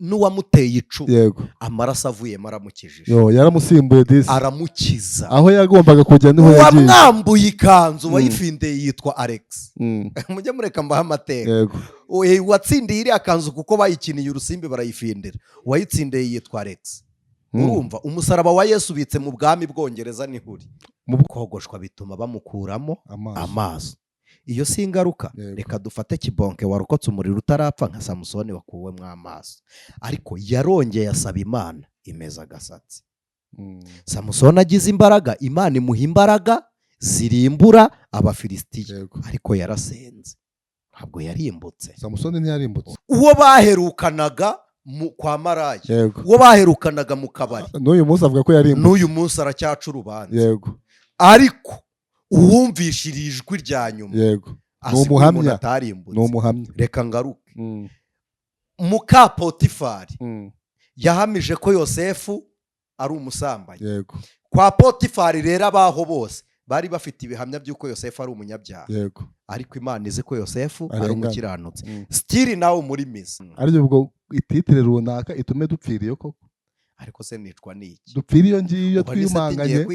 n'uwamuteye icumu yego amaraso avuyemo aramukijije, yaramusimbuye disi, aramukiza. aho yagombaga kujya niho yagiye. uwamwambuye ikanzu wayifindeye yitwa Alex. mujye mureka mbaha amateka. yego watsindiye iriya kanzu kuko bayikiniye urusimbi barayifindira, uwayitsindiye yitwa Alex. urumva umusaraba wa Yesu ubitse mu bwami bwongereza nihuri, kogoshwa bituma bamukuramo amaso. Iyo si ingaruka. Reka dufate Kibonke warokotse umuriro utarapfa nka Samusoni wakuwemo amaso, ariko yarongeye asaba Imana imeza agasatsi. Samusoni agize imbaraga, Imana imuha imbaraga zirimbura Abafilisitiya, ariko yarasenze ntabwo yarimbutse. Samusoni ntiyarimbutse. Uwo baherukanaga kwa maraya, uwo baherukanaga mu kabari, n'uyu munsi avuga ko yarimbutse, n'uyu munsi aracyaca urubanza. yego ariko uwumvishira ijwi rya nyuma, yego n'umuhamya, n'umuhamya. Reka ngaruke. Muka Potifari yahamije ko Yosefu ari umusambanyi. yego kwa Potifari rero abaho bose bari bafite ibihamya by'uko Yosefu ari umunyabyaha, yego ariko Imana izi ko Yosefu ari umukiranutsi. Stili nawe muri misi ariko ubwo ititire runaka itume dupfiriye koko. ariko se nicwa niki? Dupfiriye ngiyo twimanganye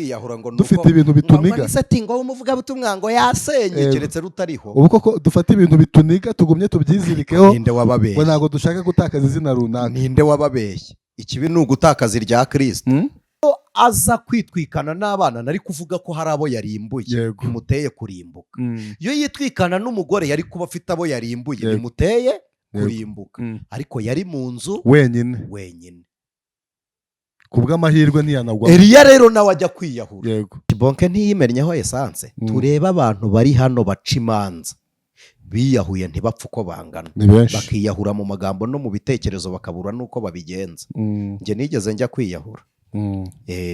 dufite ibintu bituniga. Ngo setting wo muvuga butumwa ngo yasenye keretse rutariho. Ubu koko dufata ibintu bituniga tugumye tubyizirikeho. Ninde wababeshye? Ngo ntago dushaka gutakaza izina runaka. Ninde wababeshye? Ikibi ni ugutakaza irya Kristo. Aza kwitwikana n'abana nari kuvuga ko hari abo yarimbuye bimuteye kurimbuka. Iyo yitwikana n'umugore yari kuba afite abo yarimbuye bimuteye kurimbuka, ariko yari mu nzu wenyine. Kubw'amahirwe ntiyanagwa. Eliya rero nawe ajya kwiyahura. Yego. Kibonke ntiyimennyeho esanse. Tureba abantu bari hano baca imanza biyahuye ntibapfa uko bangana, bakiyahura mu magambo no mu bitekerezo bakabura nuko babigenza. Nge nigeze njya kwiyahura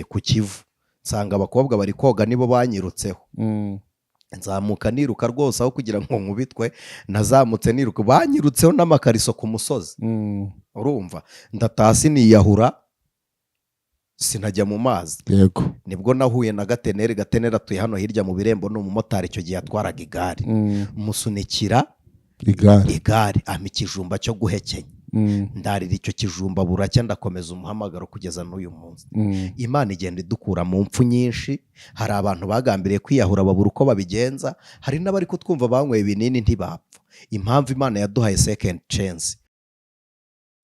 ku Kivu, nsanga abakobwa bari koga nibo banyirutseho. Nzamuka niruka rwose aho kugira ngo nkubitwe, nazamutse niruka, banyirutseho n'amakariso ku musozi. Urumva ndatasi niyahura, sinajya mu mazi. Yego. Nibwo nahuye na Gateneri. Gateneri atuye hano hirya mu Birembo, ni umumotari icyo gihe atwaraga igare. Musunikira igare ampa ikijumba cyo guhekenya. Ndarira icyo kijumba buracya, ndakomeza umuhamagaro kugeza n'uyu munsi. Imana igenda idukura mu mpfu nyinshi. Hari abantu bagambiriye kwiyahura babura uko babigenza, hari n'abari kutwumva banyweye ibinini ntibapfa. Impamvu Imana yaduhaye second chance.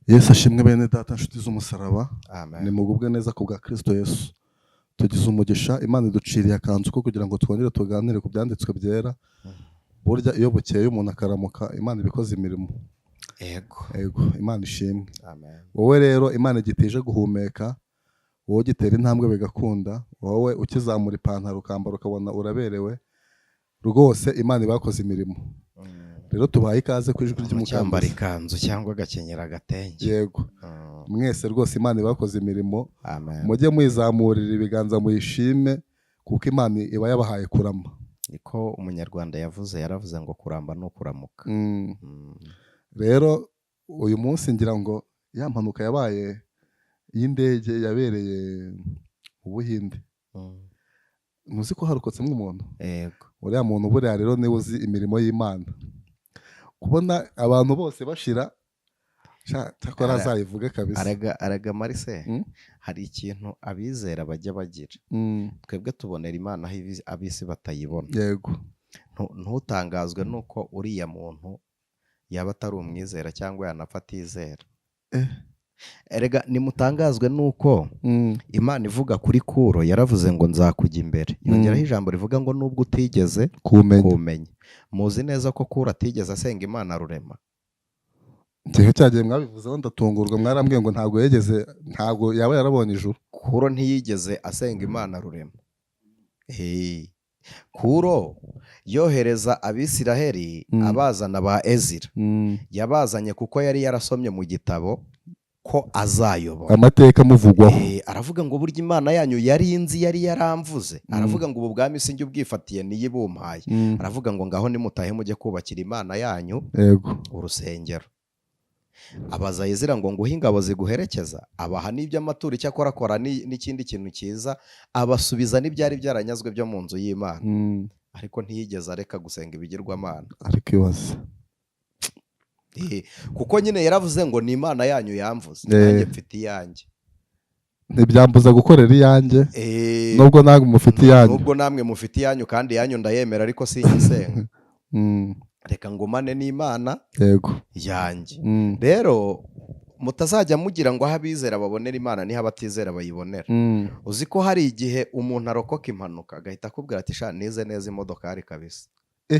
Yesu ashimwe bene data nshuti z'umusaraba. Ni mugubwe neza ku bwa Kristo Yesu. Tugize umugisha, Imana iduciriye akanzu ko kugira ngo twongere tuganire ku byanditswe byera. Burya iyo bukeye umuntu akaramuka, Imana ibikoze imirimo. Yego, Imana ishimwe. Wowe rero Imana igitije guhumeka, wowe gitera intambwe bigakunda, wowe ukizamura ipantaro ukambara ukabona uraberewe, rwose Imana ibakoze imirimo. Rero tubaye ikaze ku ijwi ry'umukambi. Cyambara ikanzu cyangwa gakenyera agatenge. Yego. Mwese rwose Imana ibakoze imirimo. Mujye mwizamurira ibiganza muyishime, kuko Imana iba yabahaye kurama. Niko umunyarwanda yaravuze ngo kuramba no kuramuka. Rero uyu munsi ngira ngo ya mpanuka yabaye y'indege yabereye mu Buhinde. Ntuzi ko harokotsemo umuntu? Yego. Uriya muntu buriya rero niwe uzi imirimo y'Imana. Kubona abantu bose bashira cyakora azayivuge kabisa. Araga Marise, hari ikintu abizera bajya bagira. Twebwe tubonera Imana aho abisi batayibona. Yego. Ntutangazwe nuko uriya muntu yaba atari umwizera cyangwa yanapfa atizera. Erega nimutangazwe nuko Imana ivuga kuri Kuro yaravuze ngo nzakujya imbere. Yongeraho ijambo rivuga ngo nubwo utigeze kumenya. Muzi neza ko Kuro atigeze asenga Imana rurema. Ngiye cyagiye mwabivuzeho ndatungurwa, mwarambwiye ngo ntago yaba yarabonye ijuru. Kuro ntiyigeze asenga Imana rurema. Kuro yohereza Abisiraheli abazana ba Ezira. Yabazanye kuko yari yarasomye mu gitabo ko azayobora amateka muvugwaho. Aravuga ngo burya Imana yanyu yari inzi, yari yaramvuze. Aravuga ngo ubu bwami sinjye ubwifatiye niyibumpaye. Aravuga ngo ngaho nimutahe mujye kubakira Imana yanyu urusengero. Abaza Ezira ngo nguhe ingabo ziguherekeza, abaha n'iby'amaturo icyakora akora n'ikindi kintu cyiza, abasubiza n'ibyari byaranyazwe byo mu nzu y'Imana. Ariko ntiyigeze areka gusenga ibigirwamana. Ariko ibaze kuko nyine yaravuze ngo ni Imana yanyu yamvuze, nanjye mfite iyanjye, ntibyambuza gukorera iyanjye nubwo namwe mufite iyanyu, nubwo namwe mufite iyanyu, kandi iyanyu ndayemera ariko sinyisenga. Reka ngumane n'Imana yanjye. Rero mutazajya mugira ngo aho abizera babonera Imana niho abatizera bayibonera. Uzi ko hari igihe umuntu arokoka impanuka agahita akubwira ati sha nize neza imodokari kabisa,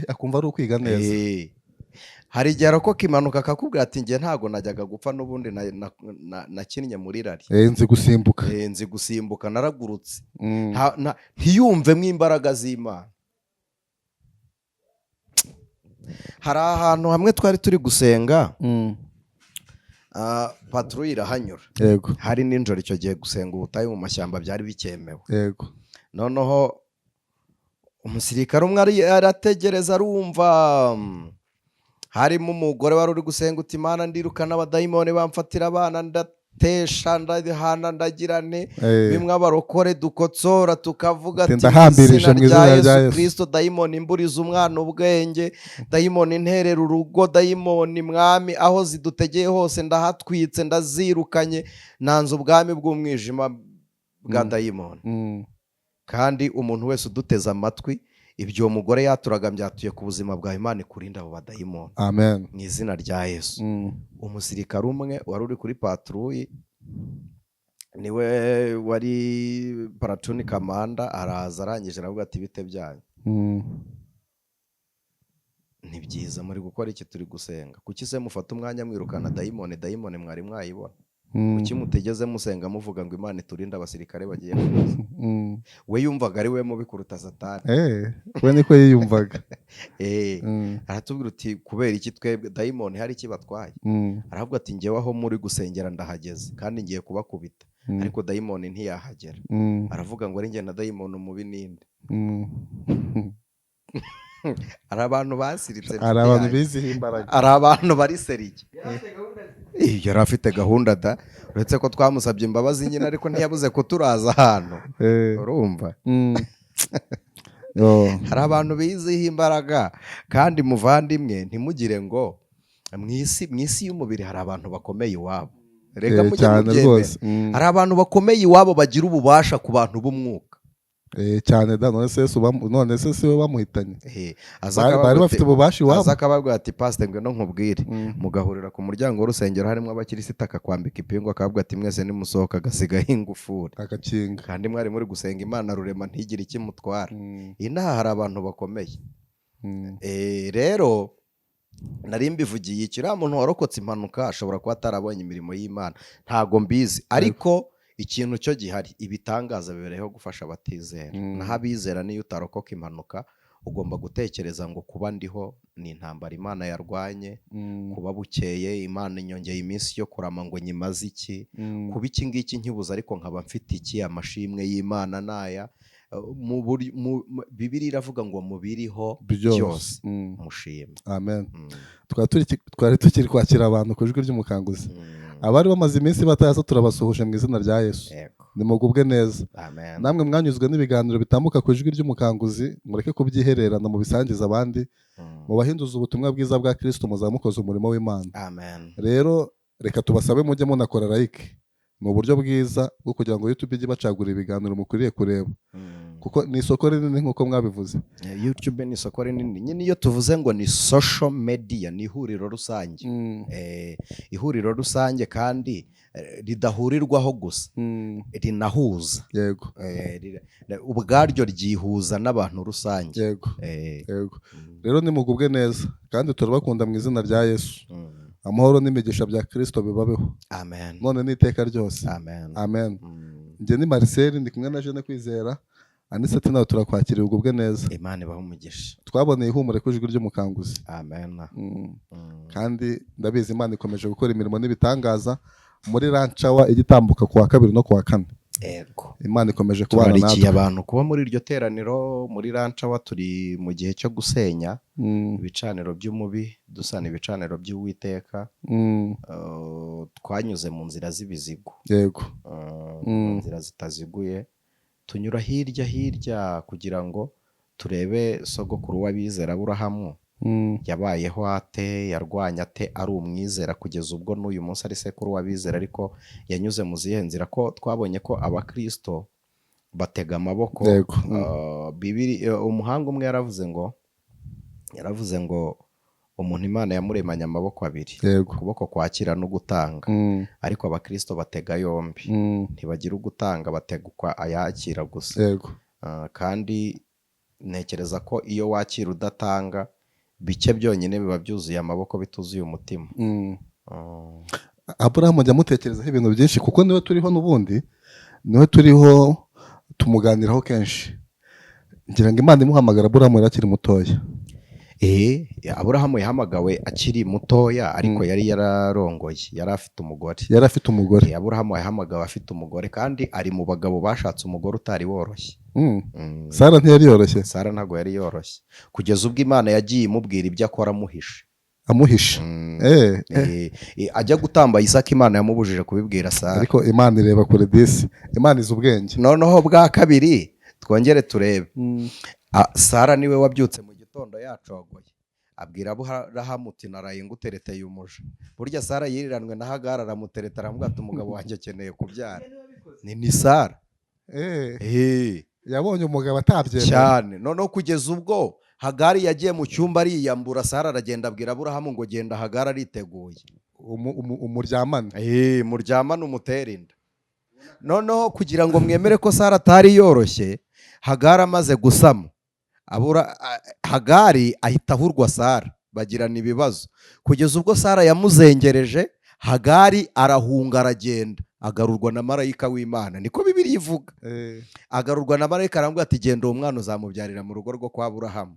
akumva ari ukwiga neza. Hari igihe arokoka impanuka akakubwira ati njye ntago najyaga gupfa, n'ubundi nakinnye muri rari, nzi gusimbuka naragurutse. Ntiyumvemo imbaraga z'Imana. Hari ahantu hamwe twari turi gusenga, patrouille irahanyura, hari nijoro, icyo gihe gusenga ubutayu mu mashyamba byari bikemewe. Noneho umusirikare umwe arategereza, arumva harimo umugore wari uri gusenga uti Imana ndirukana abadayimoni bamfatira abana, ndatesha ndahana ndagirane, bimwe abarokore dukotsora tukavuga ati izina rya Yesu Kristo, dayimoni imburiza umwana ubwenge, dayimoni nterera urugo, dayimoni mwami aho zidutegeye hose ndahatwitse, ndazirukanye, nanze ubwami bw'umwijima bwa dayimoni. Kandi umuntu wese uduteze amatwi, ibyo uwo mugore yaturaga byatuye ku buzima bwa Imana ikurinda abo badayimoni, amen, mu izina rya Yesu. Umusirikare umwe wari uri kuri patrouille, niwe wari paratuni kamanda, araza arangije aravuga ati bite byanyu, ni byiza muri gukora iki, turi gusenga, kuki se mufata umwanya mwirukana dayimoni? Dayimoni mwari mwayibona, kuki mutegeze musenga muvuga ngo Imana iturinde abasirikare bagiye kuza? We yumvaga ari we mubi kuruta Satani. We niko yiyumvaga. Aratubwira uti kubera iki twebwe dayimoni hari iki batwaye? Aravuga ati njyewe aho muri gusengera ndahageze kandi ngiye kubakubita, ariko dayimoni ntiyahagera. Aravuga ngo ari njye na dayimoni umubi ninde? Ari abantu basiritse, ari abantu bizihiye imbaraga, ari abantu bari serike. Yari afite gahunda da, uretse ko twamusabye imbabazi nyine, ariko ntiyabuze kuturaza ahantu, urumva. Hari abantu bizihiye imbaraga, kandi muvandimwe ntimugire ngo mu isi y'umubiri hari abantu bakomeye iwabo. Reka mujye mubyemera, hari abantu bakomeye iwabo bagira ububasha ku bantu b'umwuka cyane da. None se si we bamuhitanye, bari bafite ububasha iwabo. aza akababwira ati pasite ngwino nkubwire, mugahurira ku muryango w'urusengero harimo abakirisita, akakwambika ipingu akavuga ati mwese nimusohoka, agasigaho ingufuri agakinga, kandi mwari muri gusenga Imana rurema ntigire ikimutwara. Inaha hari abantu bakomeye. Rero nari mbivugiye, kiriya muntu warokotse impanuka ashobora kuba atarabonye imirimo y'Imana, ntago mbizi, ariko ikintu cyo gihari, ibitangaza bibereyeho gufasha abatizera. Naho abizera niyo utarokoka impanuka ugomba gutekereza ngo kuba ndiho ni intambara Imana yarwanye, kuba bukeye Imana inyongeye iminsi yo kurama ngo nyimaze iki, kuba iki ngiki nkibuza ariko nkaba mfite iki, amashimwe y'Imana naya. Bibiliya iravuga ngo mubiriho byose mushime. Amen. Twari tukiri kwakira abantu ku ijwi ry'umukanguzi, abari bamaze iminsi bataza turabasuhuje mu izina rya Yesu. Nimugubwe neza. Namwe mwanyuzwe n'ibiganiro bitambuka ku ijwi ry'umukanguzi, mureke kubyihererana mu bisangiza abandi, mu bahinduza ubutumwa bwiza bwa Kristo, muzamukoze umurimo w'Imana. Rero reka tubasabe mujye munakora like, mu buryo bwiza bwo kugira ngo YouTube ijye bacagura ibiganiro mukwiriye kureba, kuko ni isoko rinini nk'uko mwabivuze. YouTube ni isoko rinini nyine. Iyo tuvuze ngo ni social media, ni ihuriro rusange, ihuriro rusange kandi ridahurirwaho gusa, rinahuza. Yego. Ubwaryo ryihuza n'abantu rusange. Yego. Rero nimugubwe neza kandi turabakunda mu izina rya Yesu. Amahoro n'imigisha bya Kristo bibabeho. Amen. None n'iteka ryose. Amen. Njye ni Marcel, ndi kumwe na Jeune Kwizera. Anisati nawe turakwakira ubugubwe neza. Imana ibahe umugisha. Twaboneye ihumure ku ijwi ry'umukanguzi. Amen. Kandi ndabizi Imana ikomeje gukora imirimo n'ibitangaza muri Ranchawa igitambuka ku wa 2 no ku wa 4. Ego. Imana ikomeje kubana natwe. Tubarikiye abantu kuba muri iryo teraniro muri Ranchawa. Turi mu gihe cyo gusenya ibicaniro by'umubi, dusana ibicaniro by'Uwiteka. Twanyuze mu nzira z'ibizigo. Yego. Mu nzira zitaziguye, tunyura hirya kugira ngo turebe sogokuru w'abizera Aburahamu yabayeho ate, yarwanya ate, ari umwizera kugeza ubwo n'uyu munsi ari sekuru w'abizera, ariko yanyuze mu zihe nzira? Ko twabonye ko abakristo batega amaboko. Umuhanga umwe yaravuze ngo umuntu Imana yamuremanye amaboko abiri, ukuboko kwakira no gutanga, ariko abakristo batega yombi, ntibagira ugutanga, bategukwa ayakira gusa. Kandi ntekereza ko iyo wakira udatanga, bike byonyine biba byuzuye amaboko bituzuye umutima. Aburahamu ajya amutekerezaho ibintu byinshi, kuko niwe turiho n'ubundi, niwe turiho tumuganiraho kenshi. Ngira ngo Imana imuhamagara Aburahamu yari akiri mutoya. Aburahamu yahamagawe akiri mutoya, ariko yari yararongoye, yari afite umugore. Aburahamu yahamagawe afite umugore, kandi ari mu bagabo bashatse umugore utari woroshye. Sara ntiyari yoroshye. Sara ntabwo yari yoroshye, kugeza ubwo Imana yagiye imubwira ibyo akora amuhisha. Ajya gutamba Isaka, Imana yamubujije kubibwira Sara. Ariko Imana ireba kure disi, Imana izi ubwenge. Noneho bwa kabiri twongere turebe. Sara niwe wabyutse mu gitondo yacogoye, abwira Aburahamu uti naraye ngutereteye umuja. Burya Sara yiriranwe na Hagara, aramutereta, aramubwira ati umugabo wanjye akeneye kubyara. Ni Sara. Yabonye umugabo atabyemera cyane. Noneho kugeza ubwo Hagari yagiye mu cyumba ariyambura, Sara aragenda abwira Aburahamu ngo genda, Hagari ariteguye, muryamane umutere inda. Noneho kugira ngo mwemere ko Sara atari yoroshye, Hagari amaze gusama, Hagari ahita ahurwa Sara, bagirana ibibazo, kugeza ubwo Sara yamuzengereje, Hagari arahunga aragenda, agarurwa na marayika w'Imana. Niko Bibiliya ivuga. Agarurwa na marayika, aramubwira ati genda uwo mwana uzamubyarira mu rugo rwo kwa Aburahamu.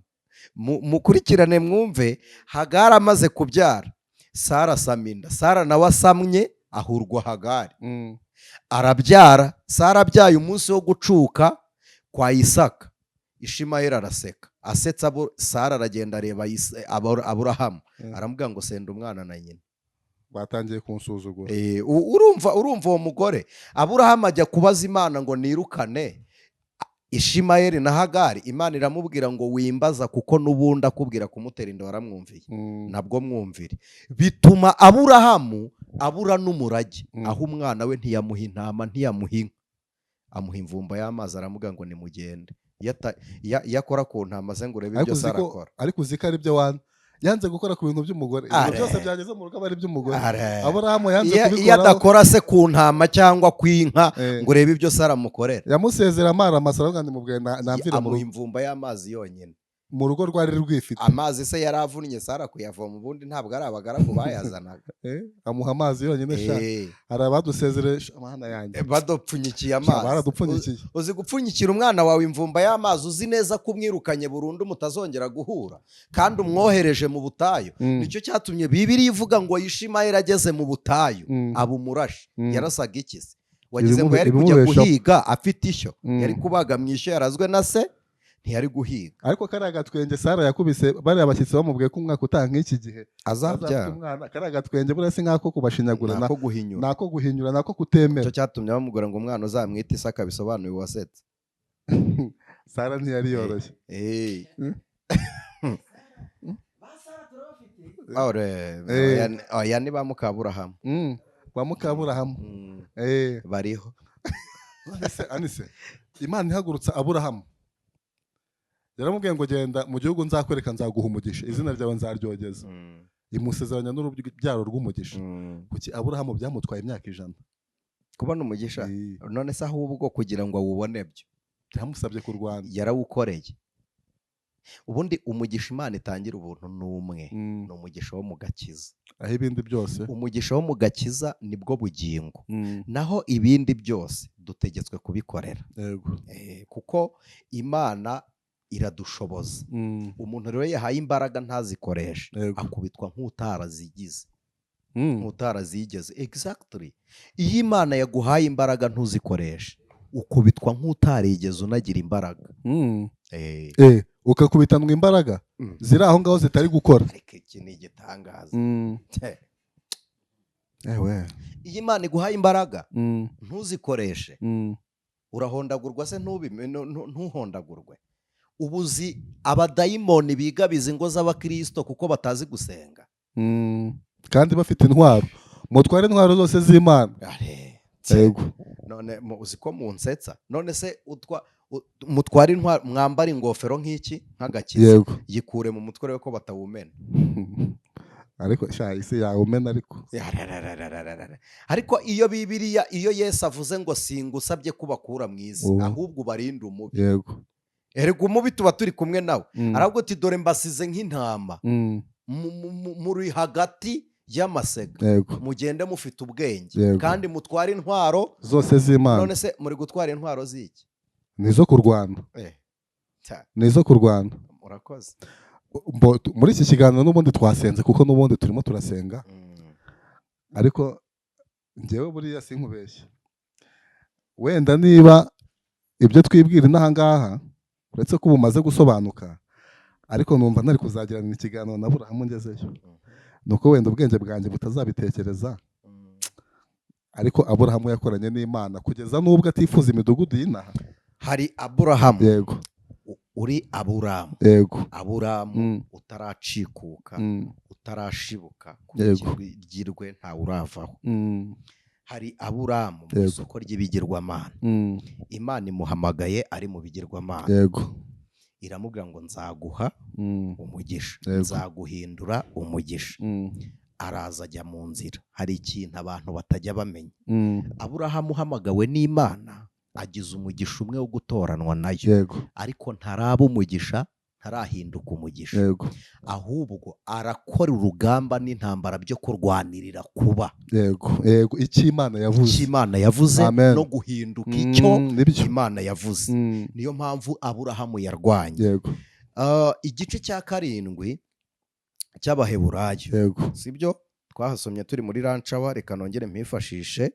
Mukurikirane mwumve. Hagari amaze kubyara, Sara asama inda, Sara nawe asamye ahurwa Hagari, arabyara. Sara abyaye umunsi wo gucuka kwa Isaka, Ishimayeli araseka, asetsa Sara aragenda areba Aburahamu, aramubwira ngo senda umwana na nyina. Batangiye kunsuzugura. Urumva uwo mugore. Aburahamu ajya kubaza Imana ngo nirukane Ishimayeli na Hagari. Imana iramubwira ngo wimbaza, kuko n'ubundi akubwira kumutera inda waramwumviye, nabwo mwumvire. Bituma Aburahamu abura n'umurage, aho umwana we ntiyamuha intama, ntiyamuha inka, amuha imvumba y'amazi, aramubwira ngo nimugende. Yakora ku ntama ze ngo urebe ibyo Sara akora. Ariko uziko ari byo wana yanze gukora ku bintu by'umugore, ibintu byose byageze mu rugo bari by'umugore. Aburahamu yanze kubikora. Iyo adakora se ku ntama cyangwa ku inka ngo urebe ibyo Sara amukorera. Yamusezera amara amasaro kandi mubwiye namvira mu imvumba y'amazi yonyine. Mu rugo rwari rwifite amazi se yaravunnye Sara kuyavoma, ubundi ntabwo ari abagaragu bayazanaga. Amuha amazi yonyine sha. Arabadusezeresha amahana yanjye, badopfunyikiye amazi. Baradupfunyikiye. Uzi gupfunyikira umwana wawe imvumba y'amazi, uzi neza ko umwirukanye burundu mutazongera guhura, kandi umwohereje mu butayu. Nicyo cyatumye Bibiliya ivuga ngo Ishimayeli ageze mu butayu aba umurashi. Yarasaga iki se? Wagize ngo yari kujya guhiga afite ishyo? Yari kubaga mu ishyo yarazwe na se, ntiyari guhiga. Ariko kariya gatwenge Sara yakubise bariya bashyitsi bamubwiye ko umwaka utaha nk'iki gihe azabyara. Kariya gatwenge buriya si nk'ako kubashinyagura, nako guhinyura, nako kutemera. Icyo cyatumye bamubwira ngo umwana uzamwite Isaka, bisobanuye uwasetse. Sara ntiyari yoroshye. Oya ni ba Mukaburahamu. Ba Mukaburahamu bariho. Anise, Imana ihagurutsa Aburahamu, yaramubwiye ngo genda mu gihugu nzakwereka, nzaguha umugisha, izina ryawe nzaryogeza. Imusezeranya n'urubyaro rw'umugisha. Kuki Aburahamu byamutwaye imyaka 100 kubona umugisha? None se ahubwo kugira ngo awubone byo byamusabye kurwana. Yarawukoreye. Ubundi umugisha Imana itangira ubuntu n'umwe, ni umugisha wo mu gakiza. Aho ibindi byose, umugisha wo mu gakiza nibwo bugingo, naho ibindi byose dutegetswe kubikorera. Kuko Imana iradushoboza. Umuntu rero yahaye imbaraga ntazikoreshe, akubitwa nk'utarazigize, nk'utarazigeze. Exactly. Iyo Imana yaguhaye imbaraga ntuzikoreshe, ukubitwa nk'utarigeze unagira imbaraga. Ukakubitanwa imbaraga ziri aho ngaho zitari gukora. Iki ni igitangaza. Iyo Imana iguhaye imbaraga ntuzikoreshe, urahondagurwa se ntuhondagurwe? ubuzi abadayimoni bigabiza ingo z'abakristo kuko batazi gusenga, kandi bafite intwaro. Mutware intwaro zose z'Imana. Yego. None uzi ko munsetsa, none se mutware intwaro, mwambara ingofero nk'iki nk'agakiza, yikure mu mutwe rero ko batawumena. Ariko isi yawumena ariko iyo Bibiliya, iyo Yesu avuze ngo singusabye kubakura mu isi, ahubwo ubarinde umubi. Yego. Erega umubi tuba turi kumwe nawe. Arabwo ati dore mbasize nk'intama muri hagati y'amasega, mugende mufite ubwenge kandi mutware intwaro zose z'Imana. None se muri gutwara intwaro z'iki? Nizo kurwana. Nizo kurwana. Murakoze. Muri iki kiganiro n'ubundi twasenze kuko n'ubundi turimo turasenga, ariko njyewe buriya sinkubeshye, wenda niba ibyo twibwira inaha ngaha uretse ko bumaze gusobanuka, ariko numva ntari kuzagirana ikiganiro na Aburahamu ngezeyo, nuko wenda ubwenge bwanjye butazabitekereza. Ariko Aburahamu yakoranye n'Imana kugeza n'ubwo atifuza imidugudu y'inaha. Hari Aburahamu. Yego. Uri Aburamu. Yego. Aburamu utaracikuka, utarashibuka kugirwe nta uravaho. Hari Aburamu mu isoko ry'ibigirwamana. Imana imuhamagaye ari mu bigirwamana. Yego. Iramubwira ngo nzaguha umugisha, nzaguhindura umugisha. Araza ajya mu nzira. Hari ikintu abantu batajya bamenya. Aburahamu uhamagawe n'Imana agize umugisha umwe wo gutoranwa nayo, ariko ntaraba umugisha, ntarahinduka umugisha, ahubwo arakora urugamba n'intambara byo kurwanirira kuba icyo Imana yavuze no guhinduka icyo Imana yavuze. Niyo mpamvu Aburahamu yarwanye. Igice cya 7 cy'Abaheburayo, sibyo twahasomye turi muri Ranchawa, reka nongere mpifashishe.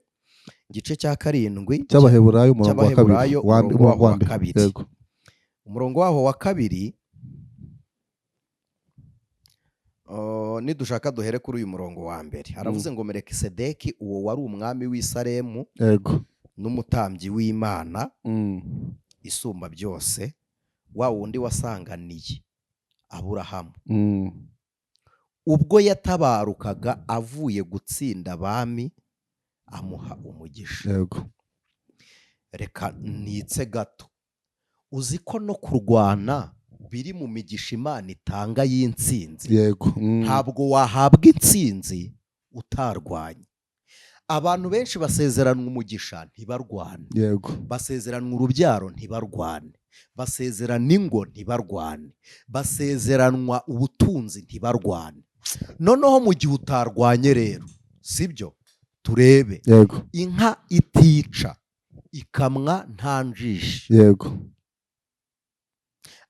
Igice cya 7 cy'Abaheburayo umurongo wa 2. Umurongo waho wa 2, nidushaka duhere kuri uyu murongo wa mbere. Haravuze ngo Melekisedeki uwo wari umwami w'i Salemu n'umutambyi w'Imana isumba byose, wa wundi wasanganiye Aburahamu ubwo yatabarukaga avuye gutsinda abami, amuha umugisha. Reka nitse gato, uzi ko no kurwana biri mu migisha Imana itanga y'intsinzi. Ntabwo wahabwa intsinzi utarwanye. Abantu benshi basezeranwa umugisha ntibarwane, basezeranwa urubyaro ntibarwane, basezerana ingo ntibarwane, basezeranwa ubutunzi ntibarwane. Noneho mu gihe utarwanye rero, sibyo? Turebe inka itica ikamwa nta njishi,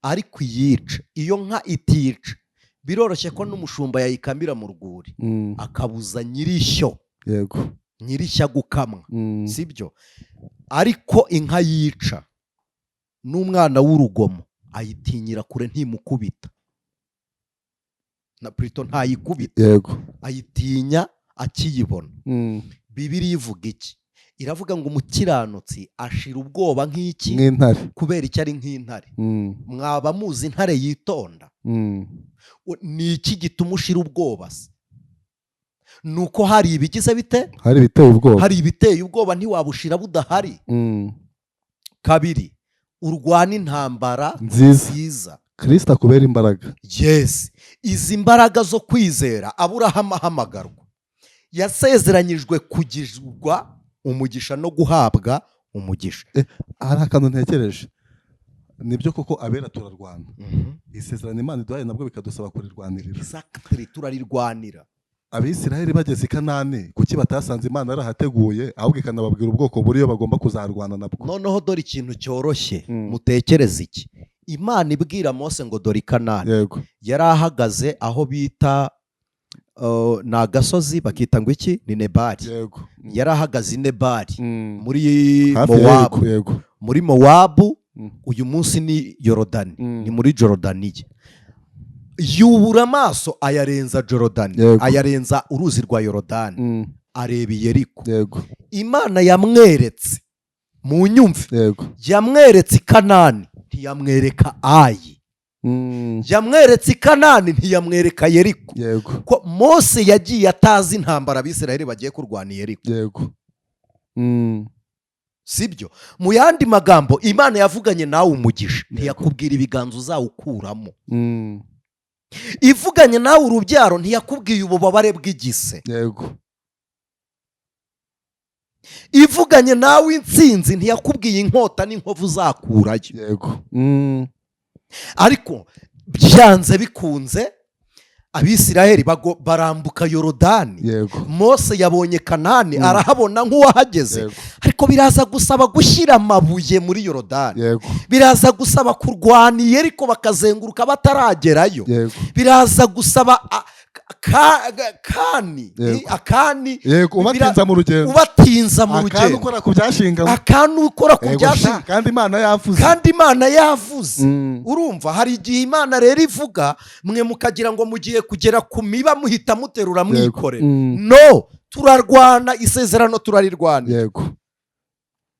ariko iyica. Iyo nka itica biroroshye ko n'umushumba yayikamira mu rwuri akabuza nyirishyo nyirishya gukamwa, sibyo? Ariko inka yica n'umwana w'urugomo ayitinyira kure, ntimukubita na Prito ntayikubita, ayitinya akiyibona. Bibiliya ivuga iki? Iravuga ngo umukiranutsi ashira ubwoba nk'iki? Nk'intare. Kubera icyo ari nk'intare. Mwaba muzi intare yitonda? Ni iki gituma ushira ubwoba se? Nuko hari ibigize bite? Hari ibiteye ubwoba. Hari ibiteye ubwoba, ntiwabushira budahari. 2, urwana intambara nziza. Kristo akubera imbaraga. Yes. Izi mbaraga zo kwizera Aburahamu ahamagarwa, yasezeranyijwe kugirwa umugisha no guhabwa umugisha. Hari akantu ntekereje, nibyo koko abera turarwana. Isezerano Imana iduhaye nabwo bikadusaba kurirwanirira. Exactly, turarirwanira. Abisiraheli bageze i Kanani, kuki batasanze Imana yarahateguye, ahubwo ikanababwira ubwoko buriyo bagomba kuzarwana nabwo? Noneho dore ikintu cyoroshye, mutekereze iki? Imana ibwira Mose ngo dore i Kanani, yari ahagaze aho bita ni agasozi bakita ngo iki? Ni Nebari. Yari ahagaze i Nebari muri Mowabu. Muri Mowabu uyu munsi ni Yorodani, ni muri Jorodaniya. Yubura amaso ayarenza Jorodani, ayarenza uruzi rwa Yorodani, areba i Yeriko. Imana yamweretse mu nyumve, yamweretse i Kanani, ntiyamwereka Ayi, yamweretse i Kanani, ntiyamwereka Yeriko. Ko Mose yagiye atazi intambara Abisirayeli bagiye kurwana Yeriko. Sibyo? Mu yandi magambo, Imana yavuganye nawe umugisha, ntiyakubwira ibiganza uzawukuramo. Ivuganye nawe urubyaro, ntiyakubwiye ububabare bw'igise. Ivuganye nawe intsinzi, ntiyakubwiye inkota n'inkovu uzakurayo. Ariko byanze bikunze Abisirayeli barambuka Yorodani. Mose yabonye Kanani, arahabona nk'uwahageze. Ariko biraza gusaba gushyira amabuye muri Yorodani. Biraza gusaba kurwana Yeriko bakazenguruka bataragerayo. Biraza gusaba akani ubatinza mu rugendo, akantu ukora ku byashinganywe, akantu ukora ku byashinganywe, kandi Imana yavuze. Urumva, hari igihe Imana rero ivuga, mwe mukagira ngo mugiye kugera ku miba muhita muterura mwikorera. No, turarwana, isezerano turarirwana.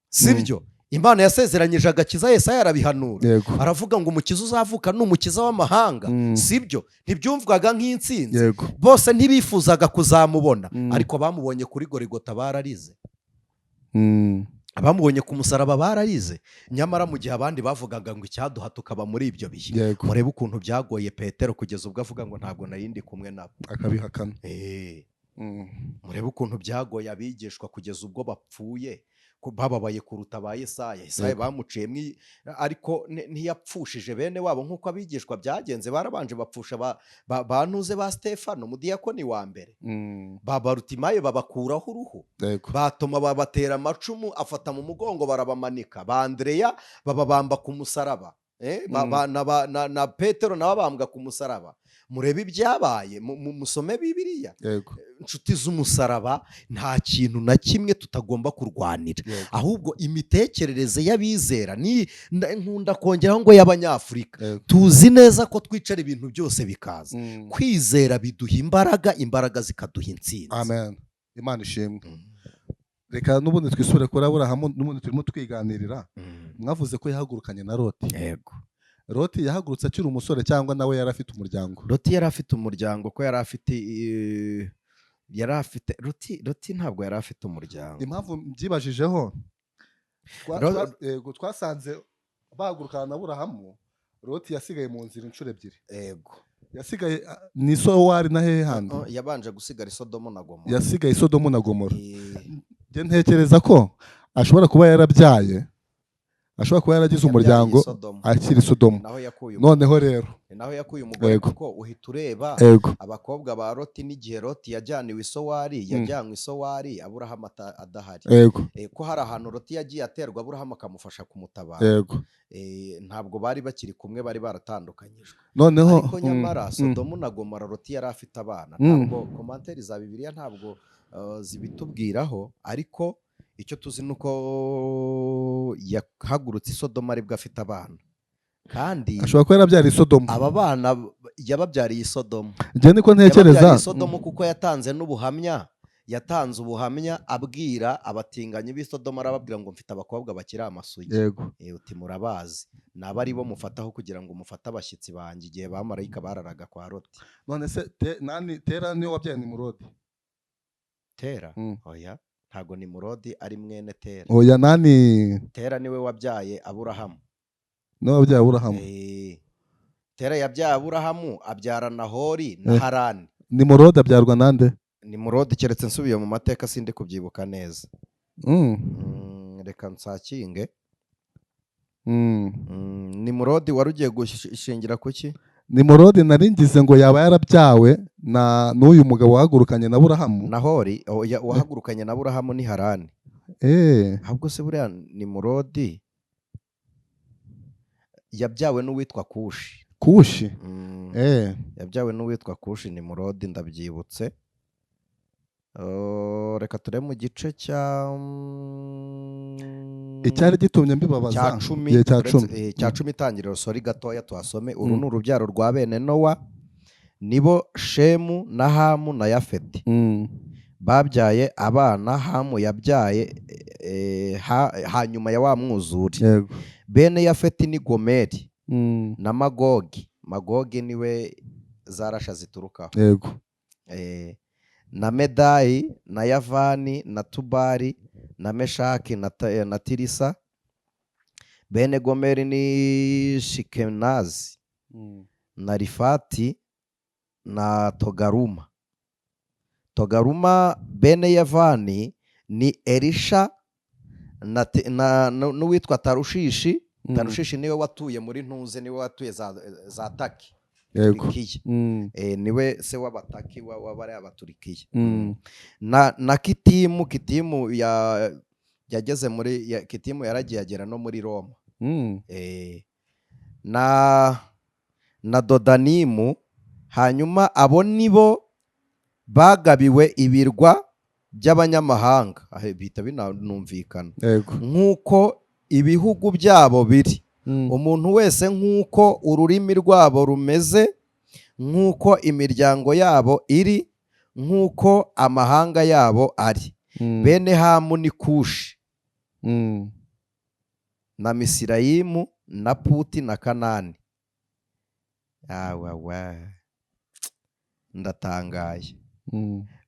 Sibyo? Imana yasezeranyije agakiza, Yesaya arabihanura. Aravuga ngo umukiza uzavuka ni umukiza w'amahanga. Sibyo? Ntibyumvwaga nk'intsinzi. Bose ntibifuzaga kuzamubona, ariko bamubonye kuri Goligota bararize. Abamubonye ku musaraba bararize. Nyamara mu gihe abandi bavugaga ngo icyaduha tukaba muri ibyo bihe. Murebe ukuntu byagoye Petero kugeza ubwo avuga ngo ntabwo narindi kumwe nabo, akabihakana. Murebe ukuntu byagoye abigishwa kugeza ubwo bapfuye, bababaye kuruta ba Yesaya. Yesaya bamuciyemo, ariko ntiyapfushije bene wabo nk'uko abigishwa byagenze. Barabanje bapfusha bantuze ba Stefano, umudiyakoni wa mbere. Ba Barutimayo babakuraho uruhu. Batuma babatera amacumu, afata mu mugongo barabamanika. Ba Andreya bababamba ku musaraba. Na Petero nawe bambwa ku musaraba. Murebe ibyabaye, musome Bibiliya. Inshuti z'umusaraba, nta kintu na kimwe tutagomba kurwanira. Ahubwo imitekerereze y'abizera, nkunda kongeraho ngo y'Abanyafurika, tuzi neza ko twicara ibintu byose bikaza. Kwizera biduha imbaraga, imbaraga zikaduha intsinzi. Amen. Imana ishimwe. Reka n'ubundi twisubire kuri Aburahamu, n'ubundi turimo twiganirira. Mwavuze ko yahagurukanye na Loti. Loti yahagurutse akiri umusore cyangwa nawe yari afite umuryango? Loti yari afite umuryango, ko yari afite Loti ntabwo yari afite umuryango. Impamvu mbyibajijeho, twasanze bahagurukana na Aburahamu, Loti yasigaye mu nzira inshuro ebyiri. Yasigaye ni Sowari na hehe handi? Yabanje gusigara Sodomu na Gomora. Yasigaye Sodomu na Gomora. Njye ntekereza ko ashobora kuba yarabyaye, ashobora kuba yaragize umuryango akiri Sodomu. Noneho rero naho yakuye umugore, kuko uhita ureba abakobwa ba Loti n'igihe Loti yajyaniwe yajyanywe Sowari, Aburahamu adahari. Ko hari ahantu Loti yagiye aterwa, Aburahamu akamufasha kumutabara. Ntabwo bari bakiri kumwe, bari baratandukanyijwe. Noneho ariko nyamara Sodomu na Gomora Loti yari afite abana. Ntabwo komanteri za Bibiliya ntabwo zibitubwiraho, ariko icyo tuzi nuko yahagurutse Sodomu aribwo afite abana, kandi ashobora kuba yarabyariye Sodomu. Aba bana yababyariye Sodomu. Njye niko ntekereza Sodomu, kuko yatanze n'ubuhamya. Yatanze ubuhamya abwira abatinganyi b'i Sodomu, arababwira ngo mfite abakobwa bakiri amasugi. Uti murabazi, naba ari bo mufataho kugira ngo mufate abashyitsi banjye igihe bamarayika bararaga kwa Loti. None se Tera niwe wabyaye Nimurodi? Tera? Oya, ntago Nimurodi ari mwene Tera. Oya, nani? Tera niwe wabyaye Aburahamu. Niwe wabyaye Aburahamu. Tera yabyaye Aburahamu, abyara Nahori na Harani. Nimurodi abyarwa nande? Nimurodi, keretse nsubiye mu mateka sindi kubyibuka neza. Reka nsakinge. Nimurodi wari ugiye gushingira kuki? Nimurodi naringize ngo yaba yarabyawe n'uyu mugabo wahagurukanye na Aburahamu. Nahori wahagurukanye na Aburahamu ni Harani. Ahubwo se buriya Nimurodi yabyawe n'uwitwa Kushi. Kushi? Yabyawe n'uwitwa Kushi. Nimurodi ndabyibutse. Reka turebe mu gice icyari gitumye mbibabaza cya cumi itangiriro, sori gatoya tuhasome. Uru ni urubyaro rwa bene Nowa, nibo Shemu na Hamu na Yafeti. Babyaye abana. Hamu yabyaye hanyuma ya wa mwuzure. bene yafeti ni gomeri na magogi. Magogi niwe zarasha ziturukaho. yego. Na medayi na yavani na tubari na meshaki na tirisa. Bene gomeri ni shikenazi na rifati na togaruma. Togaruma. Bene yavani ni elisha n'uwitwa tarushishi. Tarushishi niwe watuye muri ntuze, niwe watuye za taki, Turikiya. Niwe se w'abataki w'abari abaturikiya. Na kitimu. Kitimu yageze muri Kitimu yaragiye agera no muri Roma. Na dodanimu. Hanyuma abo nibo bagabiwe ibirwa by'abanyamahanga. Bihita binumvikana nk'uko ibihugu byabo biri. Umuntu wese nk'uko ururimi rwabo rumeze, nk'uko imiryango yabo iri, nk'uko amahanga yabo ari. Bene Hamu ni Kushi na Misirayimu na Puti na Kanani. Ndatangaye.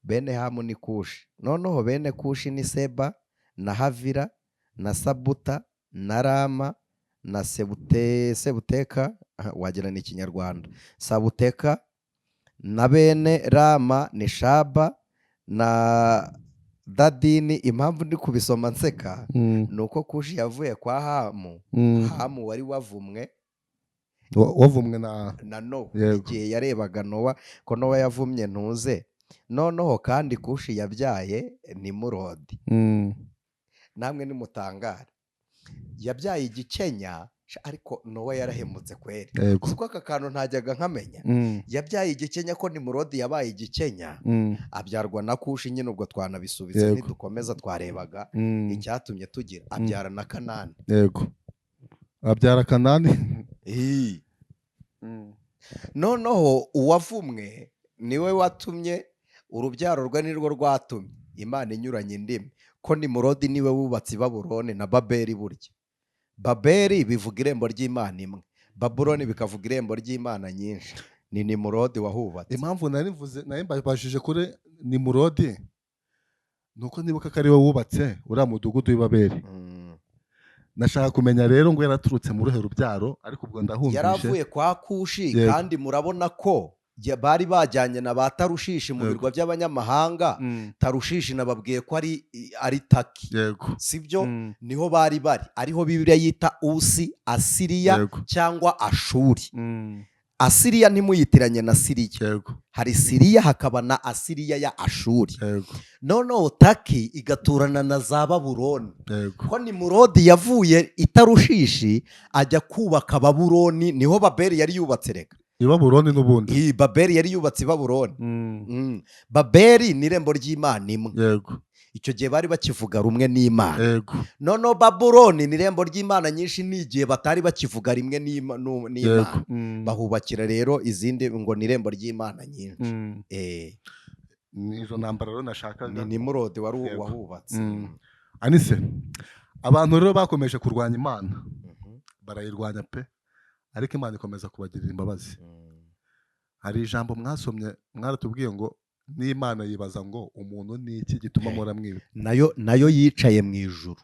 Bene Hamu ni Kushi. Noneho bene Kushi ni Seba na Havira na Sabuta na Rama na Sebuteka. Wagira ni Ikinyarwanda. Sabuteka. Na bene Rama ni Shaba na Dadini. Impamvu ndi kubisoma nseka nuko Kushi yavuye kwa Hamu. Hamu wari wavumwe na Nowa igihe yarebaga Nowa, ko Nowa yavumye ntuze. Noneho kandi Kushi yabyaye Nimurodi. Namwe nimutangare. Yabyaye igikenya, ariko Nowa yarahemutse kweri. Siko aka kantu ntajyaga nkamenya. Yabyaye igikenya, ko Nimurodi yabaye igikenya, abyarwa na Kushi. Nyine ubwo twanabisubiza nidukomeza twarebaga icyatumye tugira. Abyara na Kanani. Yego. Abyara Kanani. Noneho uwavumwe niwe watumye urubyaro rwe nirwo rwatumye Imana inyuranye indimi. Ko Nimurodi niwe wubatse Babuloni na Babeli. Burya Babeli bivuga irembo ry'Imana imwe, Babuloni bikavuga irembo ry'Imana nyinshi. Ni Nimurodi wahubatse. Impamvu nari mbabajije kuri Nimurodi nuko nibuka ko ari we wubatse uriya mudugudu w'i Babeli. Nashaka kumenya rero ngo yaraturutse mu ruhe rubyaro, ariko ubwo ndahumvishe yaravuye kwa Kushi. Kandi murabona ko bari bajyanye na ba Tarushishi mu birwa by'abanyamahanga. Tarushishi nababwiye ko ari Taki, sibyo? Niho bari bari, ariho Bibiliya yita Usi, Asiriya cyangwa Ashuri. Asiriya ntimuyitiranye na Siriya. Hari Siriya hakaba na Asiriya ya Ashuri. Noneho Taki igaturana na za Babuloni. Ko Nimurodi yavuye i Tarushishi ajya kubaka Babuloni. Niho Babeli yari yubatse. Reka i Babuloni n'ubundi. Babeli yari yubatse i Babuloni. Babeli ni irembo ry'Imana imwe. Icyo gihe bari bakivuga rumwe n'Imana. Noneho Babuloni ni irembo ry'Imana nyinshi, n'igihe batari bakivuga rimwe n'Imana. Bahubakira rero izindi ngo ni irembo ry'Imana nyinshi. Izo ntambara rero nashakaga. Ni Nimurodi wari wahubatse. Anise, abantu rero bakomeje kurwanya Imana, barayirwanya pe, ariko Imana ikomeza kubagirira imbabazi. Hari ijambo mwasomye mwaratubwiye ngo n'Imana yibaza ngo umuntu ni iki gituma muramwiba. Nayo yicaye mu ijuru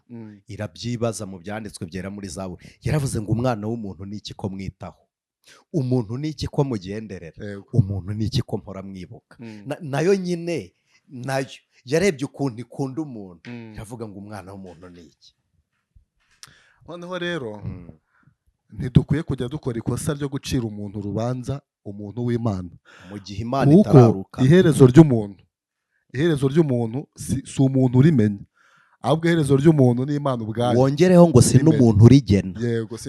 irabyibaza mu byanditswe byera muri Zaburi. Yaravuze ngo umwana w'umuntu ni iki ko mwitaho, umuntu ni iki ko mugenderera, umuntu ni iki ko mpora mwibuka. Nayo nyine nayo yarebye ukuntu ikunda umuntu, iravuga ngo umwana w'umuntu ni iki. Noneho rero ntidukwiye kujya dukora ikosa ryo gucira umuntu urubanza, umuntu w'Imana, mu gihe Imana itararuka. Iherezo ry'umuntu si umuntu urimenya, ahubwo iherezo ry'umuntu ni Imana ubwayo. Wongereho ngo si n'umuntu urigena.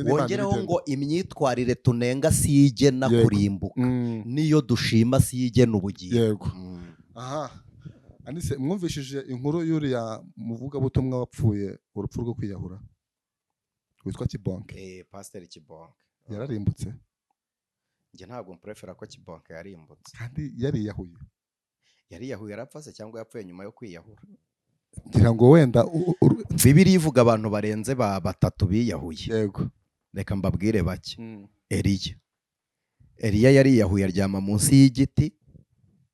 Wongereho ngo imyitwarire tunenga si igena kurimbuka, niyo dushima si igena ubugingo. Aha, Anise, mwumvishije inkuru y'uriya muvugabutumwa wapfuye urupfu rwo kwiyahura witwa Kibonke? Pasiteri Kibonke yararimbutse. Njye ntabwo mprefera ko Kibonke yarimbutse. Kandi yariyahuye yarapfase cyangwa yapfuye nyuma yo kwiyahura? ngira ngo wenda Bibiliya ivuga abantu barenze batatu biyahuye. Yego. Reka mbabwire bake. Eliya yariyahuye aryama munsi y'igiti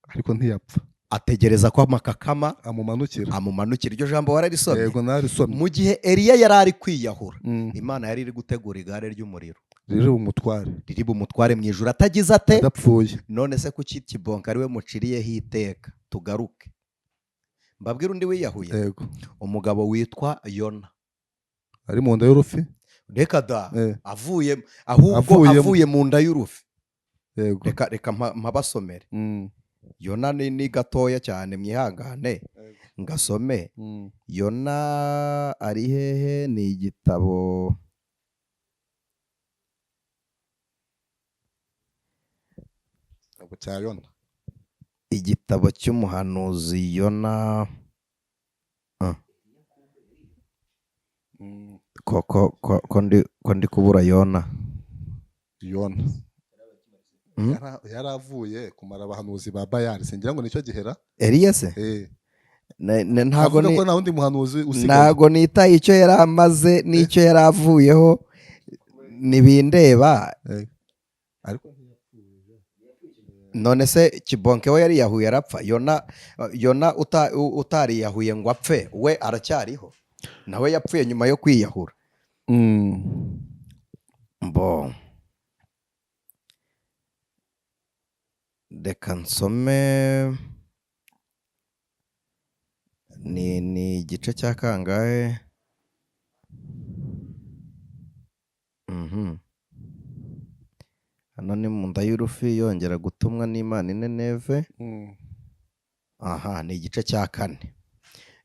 ariko ntiyapfa, ategereza ko amakakama amumanukira. Iryo jambo wararisomye? Yego, narisomye. Mu gihe Eliya yari ari kwiyahura, Imana yari iri gutegura igare ry'umuriro riri bumutware mu ijuru atagize ate, adapfuye. None se kuki Kibonke ari we muciriyeho iteka? Tugaruke mbabwire undi wiyahuye. Yego. Umugabo witwa Yona, ari mu nda y'urufi. Reka da, avuye mu nda y'urufi. Yego. Reka mpabasomere. Yona ni gatoya cyane, mwihangane ngasome. Yona ari hehe? Ni igitabo cya Yona, igitabo cy'umuhanuzi Yona. Ko ndi kubura Yona. Yari avuye kumara abahanuzi ba Bayali, singira ngo nicyo gihera. Eliya se? Ntago nitaye icyo yari amaze n'icyo yari avuyeho ntibindeba. None se Kibonke we yari yahuye arapfa? Yona utariyahuye ngo apfe we aracyariho, nawe yapfuye nyuma yo kwiyahura. Reka nsome, ni igice cya kangahe? Hano ni mu nda y'urufi yongera gutumwa n'Imana i Nineve. Ni igice cya 4.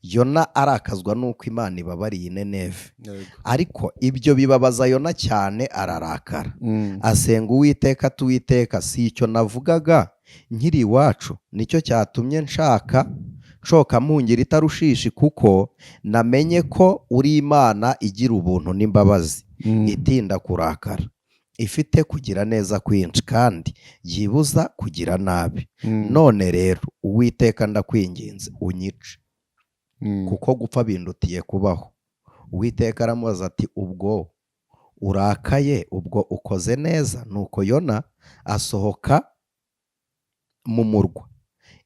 Yona arakazwa nuko Imana ibabariye i Nineve. Ariko ibyo bibabaza Yona cyane, ararakara. Asenga Uwiteka ati Uwiteka, si icyo navugaga nkiri iwacu nicyo cyatumye nshoka mpungira i Tarushishi, kuko namenye ko uri Imana igira ubuntu n'imbabazi, itinda kurakara, ifite kugira neza kwinshi, kandi yibuza kugira nabi. None rero Uwiteka ndakwinginze unyice, kuko gupfa bindutiye kubaho. Uwiteka aramubaza ati ubwo urakaye, ubwo ukoze neza? Nuko Yona asohoka mu murwa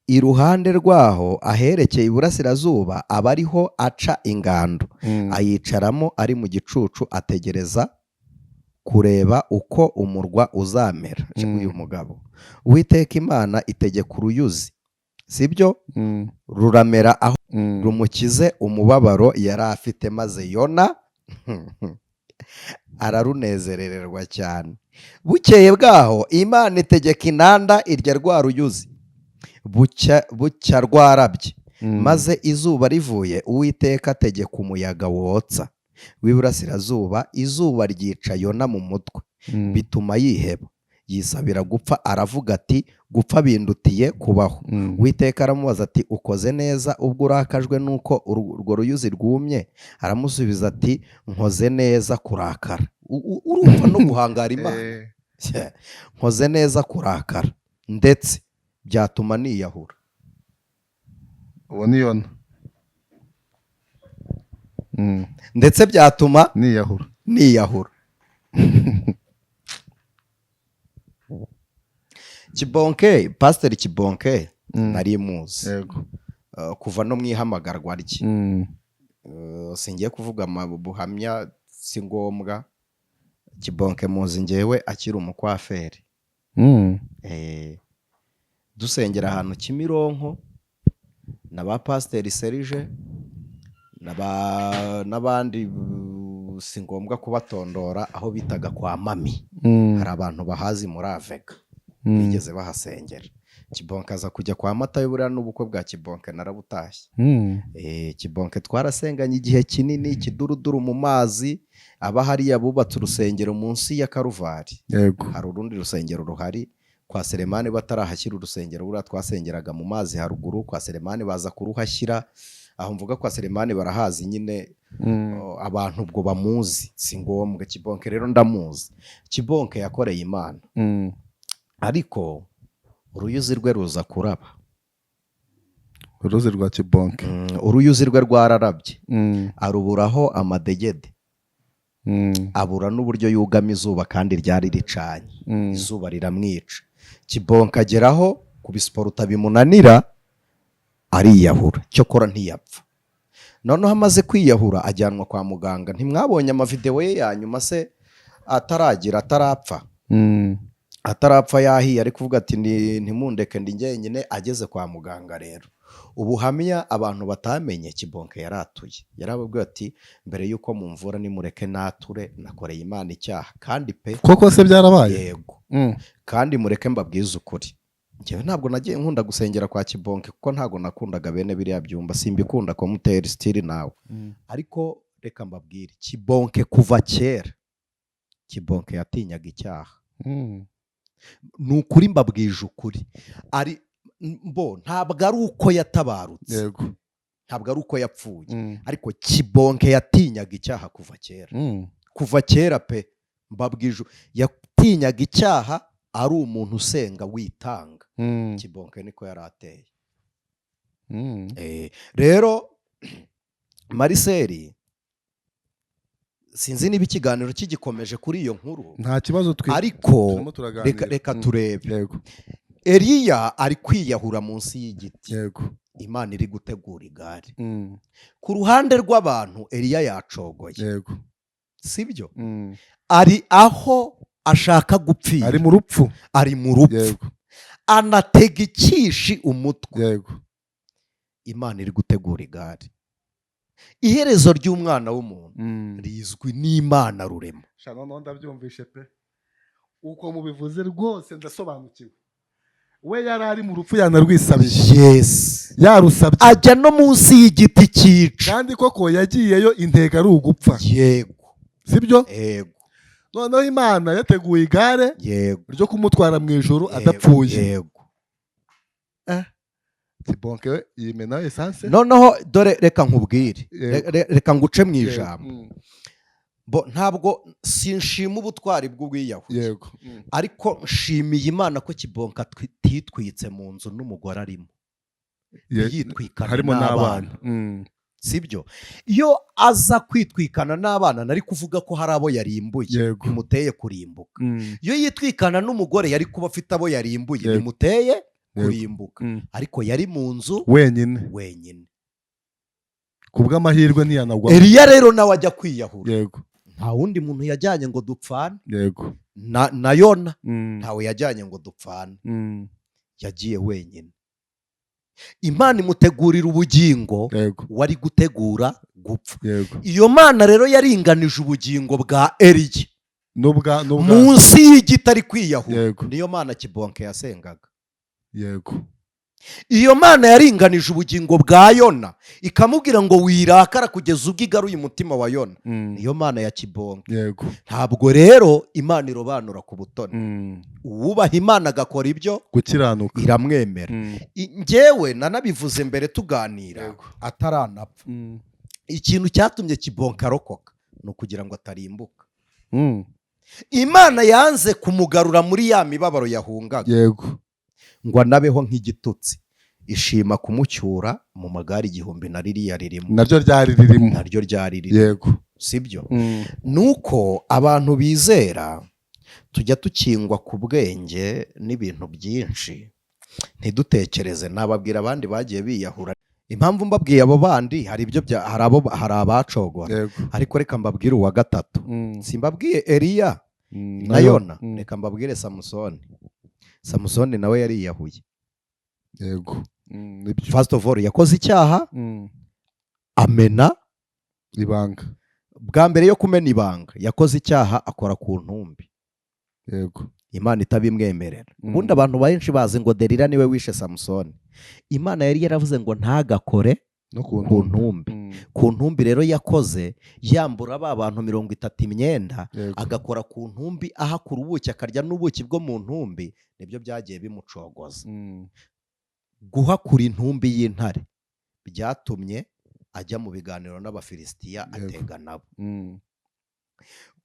iruhande rwaho aherekeye iburasirazuba, aba ariho aca ingando, ayicaramo ari mu gicucu, ategereza kureba uko umurwa uzamera. Uyu mugabo Uwiteka Imana itegeka uruyuzi, sibyo? Ruramera aho rumukize umubabaro yari afite, maze Yona ararunezerererwa cyane. Bukeye bwaho Imana itegeka inanda irya rwa ruyuzi, bucya rwarabye. Maze izuba rivuye, Uwiteka ategeka umuyaga wotsa w'iburasirazuba, izuba ryica Yona mu mutwe, bituma yiheba, yisabira gupfa. Aravuga ati gupfa bindutiye kubaho. Uwiteka aramubaza ati ukoze neza ubwo urakajwe nuko urwo ruyuzi rwumye? Aramusubiza ati nkoze neza kurakara. Urumva no guhangara Imana. Nkoze neza kurakara, ndetse byatuma niyahura. Uwo ni Yona. Ndetse byatuma niyahura. Kibonke, Pasiteri Kibonke nari muzi kuva no mwihamagarwa rye. Singiye kuvuga buhamya, si ngombwa. Kibonke muzi ngewe akiri umukwaferi. Dusengera ahantu Kimironko na ba Pasiteri Serije n'abandi, si ngombwa kubatondora, aho bitaga kwa Mami. Hari abantu bahazi muri Avega bigeze bahasengera. Kibonke aza kujya kwa Matayo, buriya n'ubukwe bwa Kibonke narabutashye. Kibonke twarasenganye igihe kinini, kiduruduru mu mazi. Aba hariya bubatse urusengero munsi ya Karuvari. Hari urundi rusengero ruhari kwa Selemani batarahashyira urusengero, buriya twasengeraga mu mazi haruguru. Kwa Selemani baza kuruhashyira. Aho mvuga kwa Selemani barahazi nyine, abantu ubwo bamuzi, si ngombwa. Kibonke rero ndamuzi. Kibonke yakoreye Imana. Ariko uruyuzi rwe ruza kuraba. uruzi rwa Kibonke. uruyuzi rwe rwararabye, aruburaho amadegede, abura n'uburyo yugama izuba kandi ryari ricanye, izuba riramwica. Kibonke ageraho kubisiporuta bimunanira, ariyahura, cyokora ntiyapfa. noneho amaze kwiyahura ajyanwa kwa muganga. Ntimwabonye amavideo ye ya nyuma se atarapfa yahiye, ari kuvuga ati ntimundeke ndi njyenyine. ageze kwa muganga rero ubuhamya abantu batamenye, Kibonke yaratuye, yarababwiye ati mbere yuko mumvura nimureke nature, nakoreye Imana icyaha. kandi pe koko se byarabaye? Yego. kandi mureke mbabwize ukuri, njyewe ntabwo nagiye nkunda gusengera kwa Kibonke kuko ntabwo nakundaga bene biriya byumba, simbikunda ko mutera stili nawe. ariko reka mbabwire, Kibonke kuva kera, Kibonke yatinyaga icyaha. ni ukuri mbabwije ukuri. ntabwo ari uko yatabarutse, yego, ntabwo ari uko yapfuye, ariko Kibonke yatinyaga icyaha kuva kera. kuva kera pe, mbabwije yatinyaga icyaha, ari umuntu usenga witanga. Kibonke niko yari ateye. rero Marcel, sinzi niba ikiganiro kigikomeje kuri iyo nkuru, nta kibazo, ariko reka turebe. Eliya ari kwiyahura munsi y'igiti, yego, Imana iri gutegura igare. ku ruhande rw'abantu Eliya yacogoye, yego, sibyo? ari aho ashaka gupfira, ari mu rupfu, yego, anatega ikishi umutwe, yego. Imana iri gutegura igare. iherezo ry'umwana w'umuntu rizwi n'Imana rurema. Shano ndabyumvishe pe, uko mubivuze rwose ndasobanukiwe. we yari ari mu rupfu, yanarwisabiye. Yes, yarusabye, ajya no munsi y'igiti cyica, kandi koko yagiyeyo intego ari ugupfa. Yego, sibyo? Yego. noneho Imana yateguye igare, Yego, ryo kumutwara mu ijuru adapfuye. Yego. Kibonke we yimena esanse. noneho dore reka nkubwire, reka nguce mu ijambo. ntabwo sinshima ubutwari bw'ubwiyahuye, yego, ariko nshimiye Imana ko Kibonke atitwitse mu nzu n'umugore arimo, yitwikana harimo n'abana. sibyo? iyo aza kwitwikana n'abana nari kuvuga ko hari abo yarimbuye, bimuteye kurimbuka. iyo yitwikana n'umugore yari kuba afite abo yarimbuye, bimuteye kurimbuka. ariko yari mu nzu wenyine. ku bw'amahirwe ntiyanagwa. Eliya rero nawe ajya kwiyahura, yego, nta wundi muntu yajyanye ngo dupfane. yego, na Yona ntawe yajyanye ngo dupfane, yagiye wenyine. Imana imutegurira ubugingo, wari gutegura gupfa. iyo Mana rero yaringanije ubugingo bwa Eliya munsi y'igiti ari kwiyahura. niyo Mana Kibonke yasengaga. yego, iyo Mana yaringanije ubugingo bwa Yona, ikamubwira ngo wirakara kugeza ubwo igaruye umutima wa Yona. niyo Mana ya Kibonke. yego. ntabwo rero Imana irobanura ku butoni. uwubaha Imana agakora ibyo gukiranuka iramwemera. njyewe nanabivuze mbere tuganira, ataranapfa. ikintu cyatumye Kibonke arokoka ni ukugira ngo atarimbuka. Imana yanze kumugarura muri ya mibabaro yahungaga, yego, ngo anabeho nk'igitutsi. ishima kumucyura mu magare 1000 na ririya ririmo, naryo ryari ririmo. yego, sibyo? nuko abantu bizera tujya tukingwa ku bwenge n'ibintu byinshi, ntidutekereze. nababwira abandi bagiye biyahura. impamvu mbabwiye abo bandi, hari abacogora, ariko reka mbabwire uwa gatatu. simbabwiye Eliya na Yona, reka mbabwire Samusoni nawe yariyahuye. yego, first of all yakoze icyaha, amena ibanga. bwa mbere yo kumena ibanga yakoze icyaha, akora ku ntumbi. yego, Imana itabimwemerera. ubundi abantu benshi bazi ngo Delila niwe wishe Samusoni. Imana yari yaravuze ngo ntagakore no ku ntumbi. ku ntumbi rero yakoze, yambura ba bantu 30 imyenda, agakora ku ntumbi, ahakura ubuki akarya n'ubuki bwo mu ntumbi. nibyo byagiye bimucogoza. guhakura intumbi y'intare byatumye ajya mu biganiro n'Abafilisitiya, atega nabo.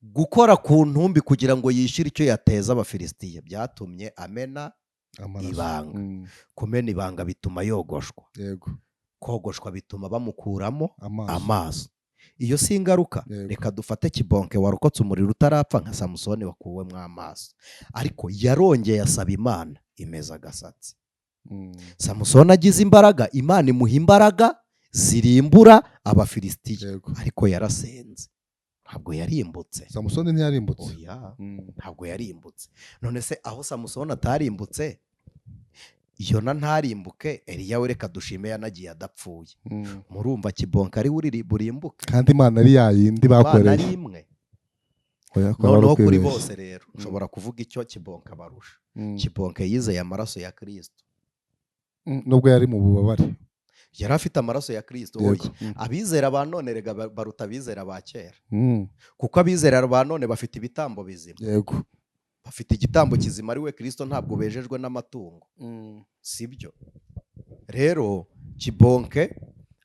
gukora ku ntumbi kugira ngo yishyure icyo yateza Abafilisitiya byatumye amena ibanga. kumena ibanga bituma yogoshwa. kogoshwa bituma bamukuramo amaso. Iyo si ingaruka. Reka dufate Kibonke warokotse umuriro utarapfa nka Samusoni wakuwemo amaso, ariko yarongeye asaba Imana imeza agasatsi. Samusoni agize imbaraga, Imana imuha imbaraga zirimbura Abafilisitiya, ariko yarasenze, ntabwo yarimbutse. Samusoni ntiyarimbutse. Oya, ntabwo yarimbutse. None se aho Samusoni atarimbutse, Yona ntarimbuke, Eliya we reka dushime yanagiye adapfuye. Murumva Kibonke ari burimbuke, kandi Imana ari yayindi bakoreye. Imana ari imwe. Noneho kuri bose rero nshobora kuvuga icyo Kibonke abarusha. Kibonke yizeye amaraso ya Kristo, nubwo yari mu bubabare. Yari afite amaraso ya Kristo. Abizera ba none rega baruta abizera ba kera, kuko abizera ba none bafite ibitambo bizima. Yego, bafite igitambo kizima ari we Kristo, ntabwo bejejwe n'amatungo. Sibyo rero Kibonke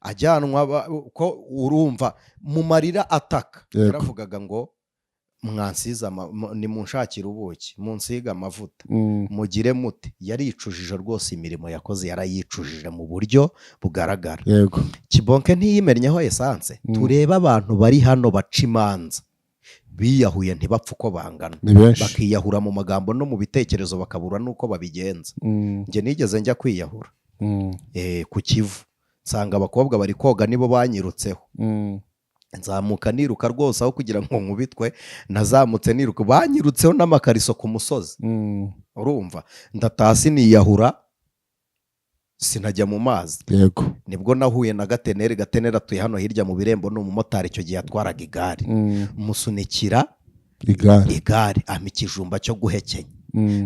ajyanwa ko urumva mu marira ataka, yaravugaga ngo mwansiza ni munshakira ubuki, munsiga amavuta, mugire muti. Yaricujije rwose, imirimo yakoze yarayicujije mu buryo bugaragara. Yego, Kibonke ntiyimennyeho esanse. Tureba abantu bari hano baca imanza, biyahuye ntibapfa uko bangana, bakiyahura mu magambo no mu bitekerezo, bakabura n'uko babigenza. Njye nigeze njya kwiyahura ku Kivu, nsanga abakobwa bari koga nibo banyirutseho. Nzamuka niruka rwose, aho kugira ngo nkubitwe nazamutse niruka, banyirutseho n'amakariso ku musozi. Urumva, ndatasi niyahura, sinajya mu mazi. Yego, nibwo nahuye na Gateneri. Gateneri atuye hano hirya mu Birembo, ni umumotari icyo gihe yatwaraga igare. Musunikira igare, ampa ikijumba cyo guhekenya.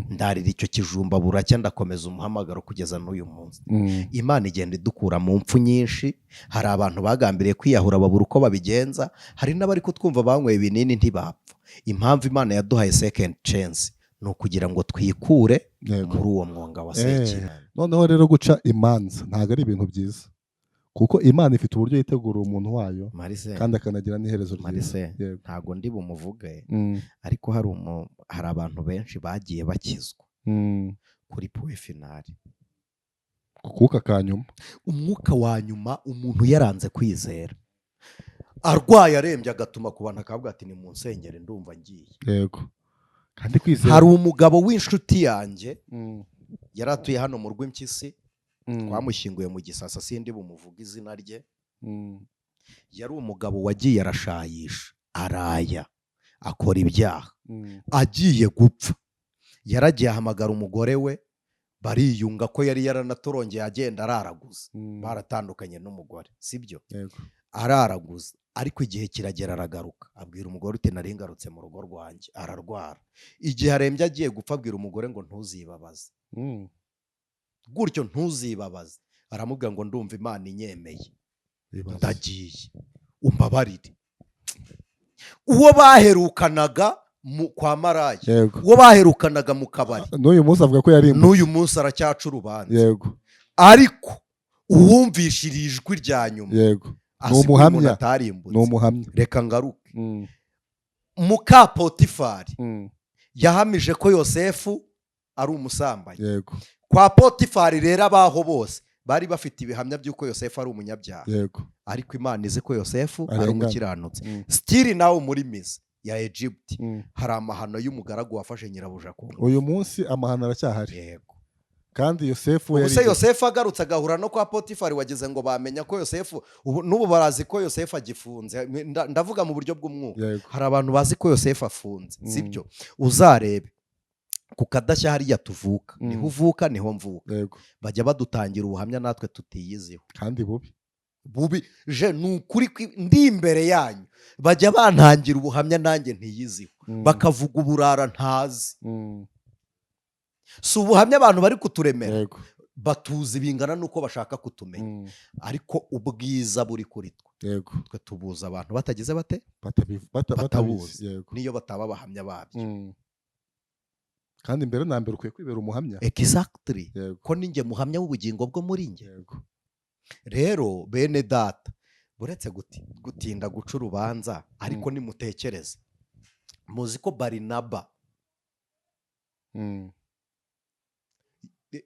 Ndarira icyo kijumba buracya, ndakomeza umuhamagaro kugeza n'uyu munsi. Imana igenda idukura mu mpfu nyinshi. Hari abantu bagambiriye kwiyahura babura uko babigenza, hari n'abari kutwumva banyweye ibinini ntibapfa. Impamvu Imana yaduhaye second chance ni ukugira ngo twikure muri uwo mwonga wa Sekirane. Noneho rero guca imanza ntabwo ari ibintu byiza, kuko Imana ifite uburyo yitegura umuntu wayo, kandi akanagira n'iherezo ryiza. Ntabwo ndi bumuvuge, ariko hari abantu benshi bagiye bakizwa kuri puwe finali, kuka kanyuma, umwuka wa nyuma. Umuntu yaranze kwizera, arwaye arembye, agatuma ku bantu akavuga ati ni mu nsengero ndumva ngiye. Yego, kandi kwizera. Hari umugabo w'inshuti yanjye yari atuye hano mu Rw'impyisi, twamushyinguye mu Gisasa, sindi bumuvuga izina rye. Yari umugabo wagiye arashayisha, araya, akora ibyaha, agiye gupfa. Yaragiye ahamagara umugore we, bariyunga ko yari yaranatorongeye, agenda araraguza. Baratandukanye n'umugore, sibyo? Araraguza, ariko igihe kiragera aragaruka, abwira umugore uti nari ngarutse mu rugo rwanjye. Ararwara, igihe arembye agiye gupfa, abwira umugore ngo ntuzibabaze, gutyo ntuzibabaze. Aramubwira ngo ndumva Imana inyemeye, ndagiye, umbabarire. Uwo baherukanaga kwa maraya, uwo baherukanaga mu kabari, n'uyu munsi avuga ko yari, n'uyu munsi aracyaca urubanza. Yego, ariko uwumvishira ijwi rya nyuma, yego, ni umuhamya. Reka ngaruke. Muka Potifari yahamije ko Yosefu ari umusambanyi. Yego, kwa Potifari rero abaho bose bari bafite ibihamya by'uko Yosefu ari umunyabyaha. Yego, ariko Imana izi ko Yosefu ari umukiranutsi. Still nawe muri Misiri ya Egypt hari amahano y'umugaragu wafashe nyirabuja ku ngufu. Uyu munsi amahano aracyahari. Yego, kandi Yosefu Yosefu agarutse agahura no kwa Potifari, wageze ngo bamenya ko Yosefu n'ubu barazi ko Yosefu agifunze. Ndavuga mu buryo bw'umwuka. Hari abantu bazi ko Yosefu afunze, sibyo? Uzarebe ku Kadashya hariya tuvuka, niho uvuka niho mvuka. Bajya badutangira ubuhamya natwe tutiyiziho, kandi bubi je nukuri ndi imbere yanyu. Bajya bantangira ubuhamya nanjye ntiyiziho, bakavuga uburara ntazi. Si ubuhamya abantu bari kuturemera, batuzi bingana nuko bashaka kutumenya, ariko ubwiza buri kuri twe. Twe tubuza abantu batagize bate, batabuzi, niyo bataba abahamya babyo. kandi mbere na mbere ukwiye kwibera umuhamya. Exactly, ko ninjye muhamya w'ubugingo bwo muri njye. Rero bene data, buretse gutinda guca urubanza, ariko nimutekereze, muzi ko Barinaba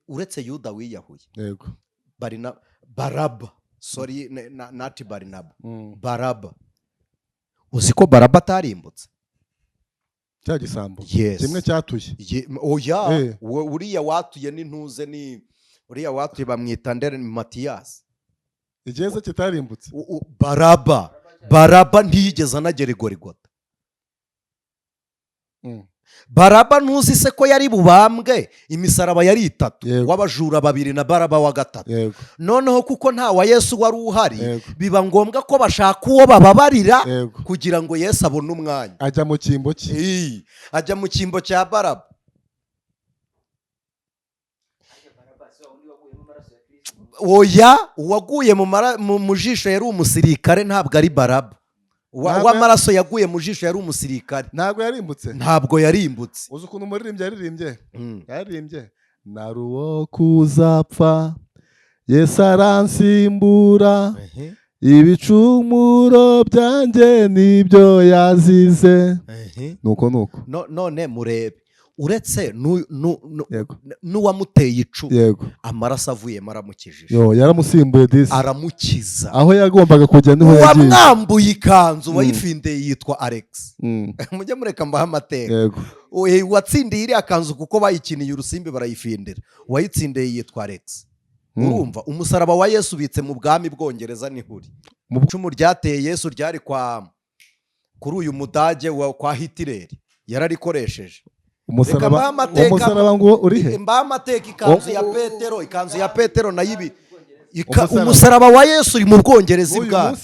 uretse Yuda wiyahuye, Baraba sorry nati Barinaba, Baraba. Uzi ko Baraba atarimbutse? Cya gisambo Yes. kimwe cyatuye. Oya, uriya watuye n'intuze ni uriya watuye bamwita Ndere Matiyasi. Igeze kitarimbutse. Baraba ntiyigeze anagera i Gorigota. Baraba ntuzi se ko yari bubambwe imisaraba yari 3, w'abajura 2 na Baraba wa 3. Noneho kuko nta wa Yesu wari uhari, biba ngombwa ko bashaka uwo bababarira kugira ngo Yesu abone umwanya. Ajya mu cyimbo cye. Ajya mu cyimbo cya Baraba. Oya, uwaguye mu jisho yari umusirikare, ntabwo ari Baraba. Uw'amaraso yaguye mu jisho yari umusirikare. Ntabwo yarimbutse. Uzi ukuntu umuririmbyi yaririmbye nari uwo kuzapfa, Yesu aransimbura, ibicumuro byanjye nibyo yazize. Nuko none murebe, uretse n'uwamuteye icumu, amaraso avuyemo aramukijije. Yaramusimbuye disi, aramukiza. aho yagombaga kujya niho yagiye. Uwamwambuye ikanzu wayifindeye yitwa Alex. Mujye mureka mbaha amateka. Watsindiye iriya kanzu kuko bayikiniye urusimbi barayifindira, uwayitsindiye yitwa Alex. Urumva, umusaraba wa Yesu ubitse mu bwami bwongereza nihuri. Icumu ryateye Yesu ryari kuri uyu mudage kwa Hitler, yararikoresheje. Umusaraba ngo uri he? Mbaha amateka ikanzu ya Petero na yibi. Umusaraba wa Yesu uri mu Bwongereza ibwa.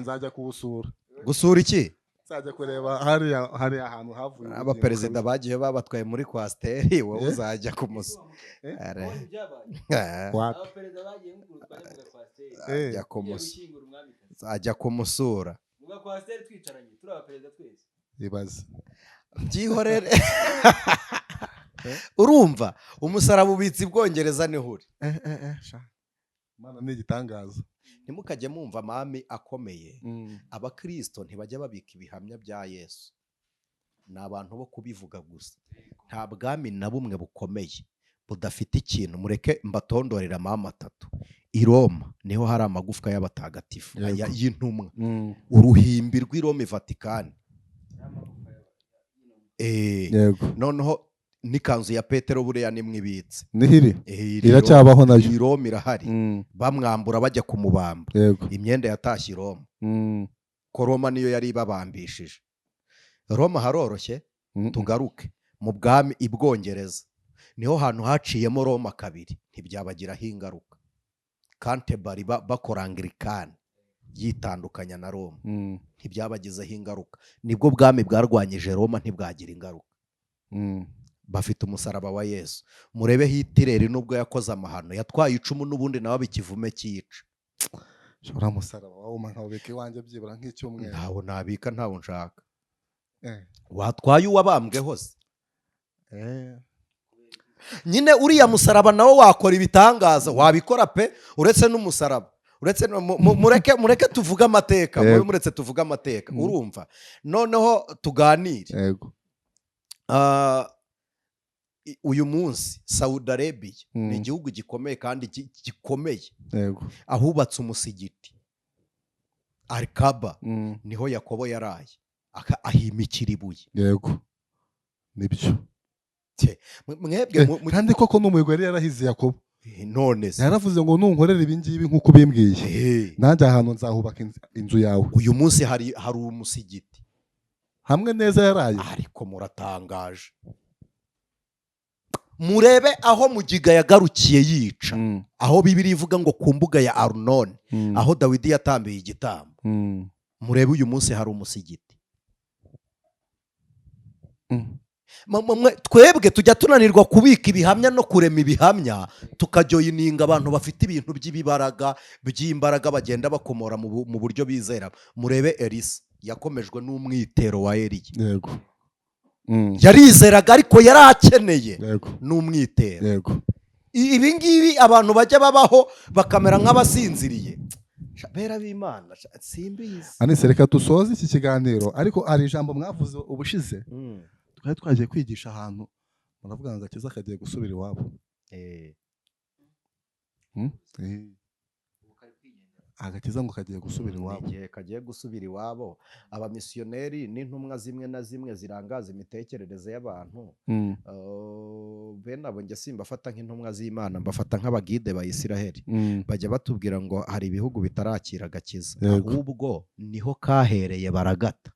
Nzajya kuwusura. Gusura iki? Nzajya kureba hari ahantu havuye. Abaperezida bagiye babatwaye muri kwasteri, wowe uzajya kumusura. Ajya kumusura. Ibaze. Byihorere. Urumva, umusaraba ubitse Bwongereza nihuri. Mana ni igitangaza. Ntimukajye mumva amami akomeye. Abakristo ntibajya babika ibihamya bya Yesu. Ni abantu bo kubivuga gusa. Nta bwami na bumwe bukomeye budafite ikintu. Mureke mbatondorera amama 3. I Roma niho hari amagufwa y'abatagatifu y'intumwa. Uruhimbi rw'i Roma Vatikani. Noneho n'ikanzu ya Petero buriya nimwe ibitse. Nihiri iracyabaho nayo. I Roma irahari. Bamwambura bajya kumubamba. Imyenda yatashye i Roma. Ko Roma niyo yari babambishije. Roma haroroshye. Tugaruke mu bwami i Bwongereza. Niho hantu haciyemo Roma 2, ntibyabagiraho ingaruka. Canterbury bakora Anglikani yitandukanya na Roma, ntibyabagizeho ingaruka. Nibwo bwami bwarwanyije Roma, ntibwagira ingaruka. Bafite umusaraba wa Yesu. Murebe Hitler nubwo yakoze amahano, yatwaye icumu n'ubundi nawe bikivume cyica. Shora musaraba wawo nkawubeka iwanjye byibura nk'icyumweru. Ntawo nabika, ntawo nshaka. Watwaye uwabambwe hose. Nyine uriya musaraba nawo wakora ibitangaza, wabikora pe, uretse n'umusaraba. Uretse mureke tuvuga amateka, muretse tuvuga amateka. Urumva, noneho tuganire. Uyu munsi Saudi Arabia ni igihugu gikomeye kandi gikomeye. Ahubatse umusigiti Al-Kaaba, niho Yakobo yaraye ahimikira ibuye. Nibyo. Mwebwe kandi koko n'umuhigo yari yarahize Yakobo. None se yaravuze ngo nunkorera ibi ngibi nk'uko bimbwiye, nanjye ahantu nzahubaka inzu yawe. Uyu munsi hari umusigiti hamwe neza yaraye. Ariko muratangaje. Murebe aho Mugiga yagarukiye yica, aho Bibiri ivuga ngo ku mbuga ya Arunoni, aho Dawidi yatambiye igitambo. Murebe uyu munsi hari umusigiti. Twebwe tujya tunanirwa kubika ibihamya no kurema ibihamya, tukajyoyininga abantu bafite ibintu by'ibibaraga by'imbaraga bagenda bakomora mu buryo bizera. Murebe Elisa yakomejwe n'umwitero wa Eliya. Yarizeraga ariko yari akeneye n'umwitero. Ibi ngibi abantu bajya babaho bakamera nk'abasinziriye. Bera b'Imana simbizi. Anise reka dusoze iki kiganiro, ariko ari ijambo mwavuze ubushize. Twari twagiye kwigisha ahantu muravuga ngo Akiza kagiye gusubira iwabo. agakiza ngo kagiye gusubira iwabo. igihe kagiye gusubira iwabo. Abamisiyoneri n'intumwa zimwe na zimwe zirangaza imitekerereze y'abantu, bene abo njye simbafata nk'intumwa z'Imana, mbafata nk'abagide ba Isiraheli. Bajya batubwira ngo hari ibihugu bitarakira agakiza, ahubwo niho kahereye baragata.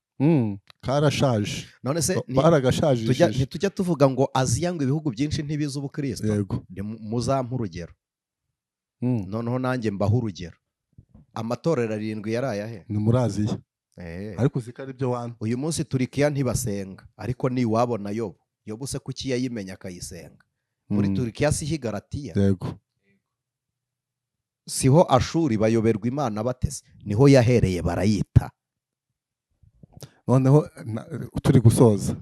Karashaje, none se baragashajishije. ntitujya tuvuga ngo Aziya ngo ibihugu byinshi ntibizi ubukristo. Muzampa urugero, noneho nanjye mbaho urugero. Amatorero 7 yari ayahe? Ni muri Aziya. Ariko uziko ari byo wana. Uyu munsi Turikiya ntibasenga, ariko ni iwabo na Yobu se kuki yayimenya akayisenga? Muri Turikiya siho Galatiya, siho Ashuri bayoberwa Imana batese, niho yahereye barayita. Noneho turi gusoza,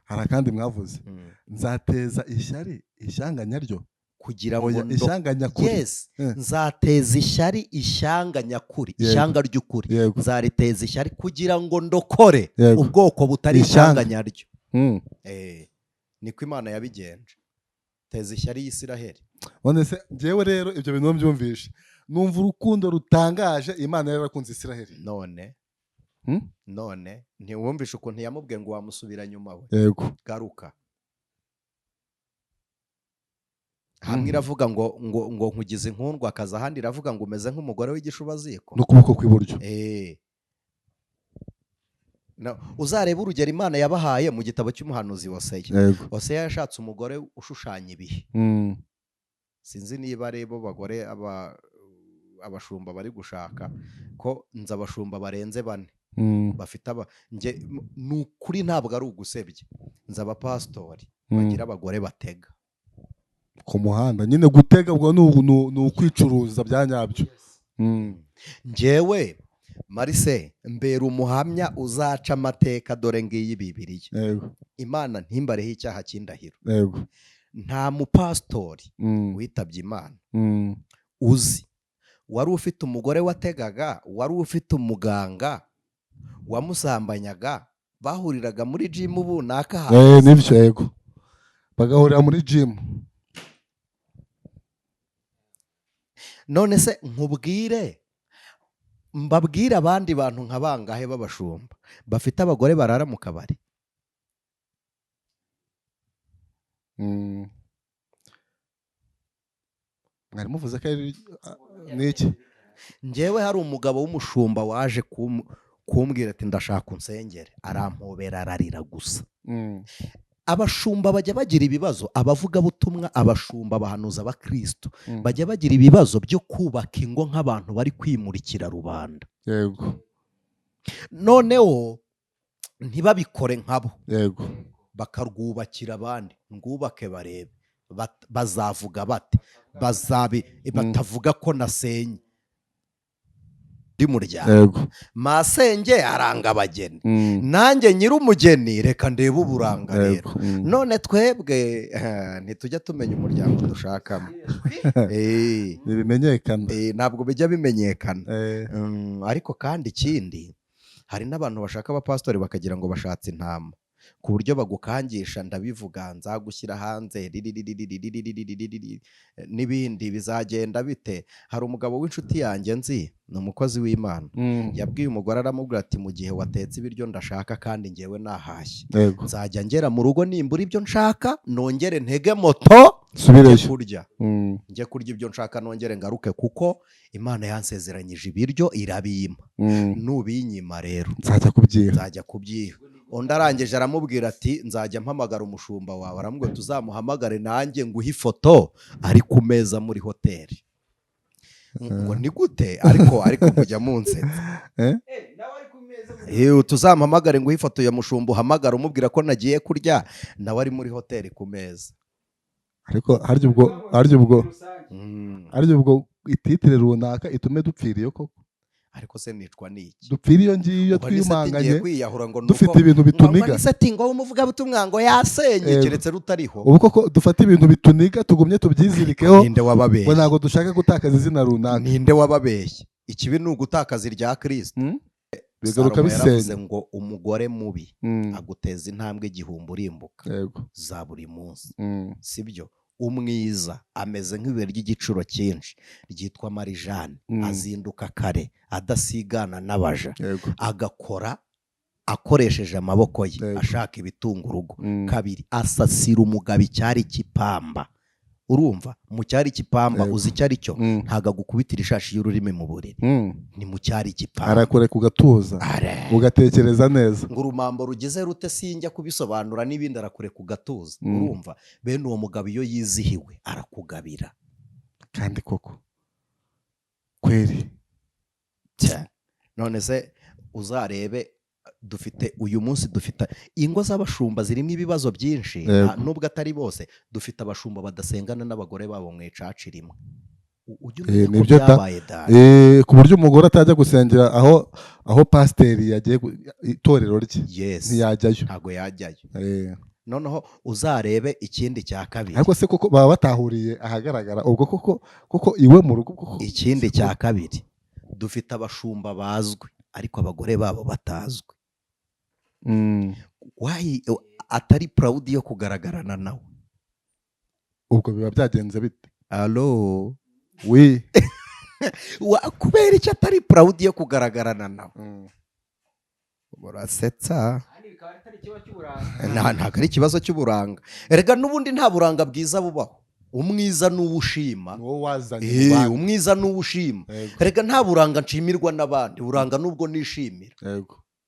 hari kandi mwavuze nzateza ishyari ishyanga nyaryo kugira ngo ishyanga nyakuri. Yes, nzateza ishyari ishyanga nyakuri, ishyanga ry'ukuri. Nzariteza ishyari kugira ngo ndokore ubwoko butari ishyanga nyaryo. Niko Imana yabigenje. Teza ishyari y'Isiraheli. None se njyewe rero ibyo bintu mbyumvishe, numva urukundo rutangaje Imana yarakunze Isiraheli. None ntiwumvishe ukuntu yamubwiye ngo wamusubira nyuma we? Garuka. Hamwe iravuga ngo nkugize inkundwa, akaza ahandi iravuga ngo umeze nk'umugore w'igishubaziko n'ukuboko kw'iburyo. Uzareba urugero Imana yabahaye mu gitabo cy'umuhanuzi Hoseya. Hoseya yashatse umugore ushushanya ibihe. Sinzi niba ari bo bagore abashumba bari gushaka, ko nzi abashumba barenze 4 bafite nukuri, ntabwo ari ugusebya. Nzi abapasitori bagira abagore batega ku muhanda. Nyine gutega ubwo ni ukwicuruza bya nyabyo. Njyewe Marise mbere umuhamya uzaca amateka, dore ngiyi Bibiliya. Imana ntimbareho icyaha cy'indahiro. Nta mupasitori witabye Imana uzi wari ufite umugore wategaga, wari ufite umuganga wamusambanyaga, bahuriraga muri gym bunaka hanze. Nibyo, bagahurira muri gym. None se mbabwire abandi bantu nka bangahe b'abashumba bafite abagore barara mu kabari? Mwari muvuze ko ari niki? Njyewe hari umugabo w'umushumba waje kumbwira ati ndashaka unsengere, arampobera ararira gusa. Abashumba bajya bagira ibibazo, abavugabutumwa, abashumba, abahanuza, abakristo bajya bagira ibibazo byo kubaka ingo nk'abantu bari kwimurikira rubanda. Noneho ntibabikore nkabo, bakarwubakira abandi. Ngubake barebe, bazavuga bate? Batavuga ko nasenye muryango. Masenge aranga abageni, nanjye nyiri umugeni reka ndebe uburanga rero. None twebwe ntitujya tumenya umuryango dushakamo. Bimenyekana. Ntabwo bijya bimenyekana. Ariko kandi ikindi, hari n'abantu bashaka abapasitori bakagira ngo bashatse intama, ku buryo bagukangisha ndabivuga nzagushyira hanze n'ibindi bizagenda bite. Hari umugabo w'inshuti yanjye nzi, ni umukozi w'Imana, yabwiye umugore aramubwira ati mu gihe watetse ibiryo ndashaka kandi ngewe nahashye, nzajya ngera mu rugo nimbura ibyo nshaka nongere ntege moto njye kurya ibyo nshaka nongere ngaruke, kuko Imana yansezeranyije ibiryo irabimpa. Nubinyima rero nzajya kubyiha. Undi arangije aramubwira ati nzajya mpamagara umushumba wawe. Aramubwira tuzamuhamagare nanjye nguhe ifoto ari ku meza muri hoteli. Ngo ni gute? ariko kujya munsetsa. Tuzamuhamagare nguhe ifoto ya mushumba, uhamagara umubwira ko nagiye kurya, nawe ari muri hoteli ku meza. Ariko harya ubwo ititire runaka itume dupfiriye koko. Ariko se nicwa niki? Dupfira iyo ngiyo twimanganye dufite ibintu bituniga. Ngo umuvuga butumwa ngo yasenye keretse rutariho. Ubu koko dufata ibintu bituniga tugumye tubyizirikeho. Ninde wababeshye? Ngo ntago dushaka gutakaza izina runaka. Ninde wababeshye? Ikibi ni ugutakaza irya Kristo. Bigaruka bisenya ngo umugore mubi aguteza intambwe igihumbi urimbuka za buri munsi. Sibyo? umwiza ameze nk'ibuye ry'igiciro cyinshi ryitwa marijani, azinduka kare adasigana n'abaja, agakora akoresheje amaboko ye ashaka ibitunga urugo. Kabiri, asasira umugabo icyari cy'ipamba. Urumva, mu cyari cy'ipamba uzi icyo ari cyo? Ntago agukubitira ishashi y'ururimi mu buriri, ni mu cyari cy'ipamba. Arakureka ugatuza ugatekereza neza, ngo urumambo rugeze rute sinjya kubisobanura n'ibindi, arakureka ugatuza. Urumva, bene uwo mugabo iyo yizihiwe arakugabira. kandi koko kweri none se uzarebe, uyu munsi dufite ingo z'abashumba zirimo ibibazo byinshi, nubwo atari bose. Dufite abashumba badasengana n'abagore babo mu icaci rimwe. nibyo ku buryo umugore atajya gusengera aho pasiteri yagiye itorero rye, ntiyajyayo, ntabwo yajyayo. Noneho uzarebe ikindi cya kabiri, ariko se koko baba batahuriye ahagaragara ubwo koko iwe mu rugo. Ikindi cya kabiri, dufite abashumba bazwi ariko abagore babo batazwi. Atari purawudi yo kugaragarana nawe. Ubwo biba byagenze bite? Alo wi kubera icyo atari purawudi yo kugaragarana nawe? Murasetsa, ntabwo ari ikibazo cy'uburanga. Erega n'ubundi nta buranga bwiza bubaho. Umwiza n'uwushima, umwiza n'uwushima. Erega nta buranga nshimirwa n'abandi, buranga n'ubwo nishimira.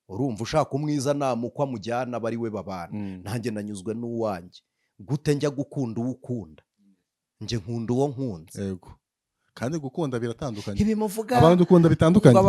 Urumva, ushaka umwiza namukwa mujyana bari we babana. Nanjye nanyuzwe n'uwanjye. Gute njya gukunda uwo ukunda? Njye nkunda uwo nkunze. Kandi gukunda biratandukanye, ibimuvuga abantu ukunda bitandukanye.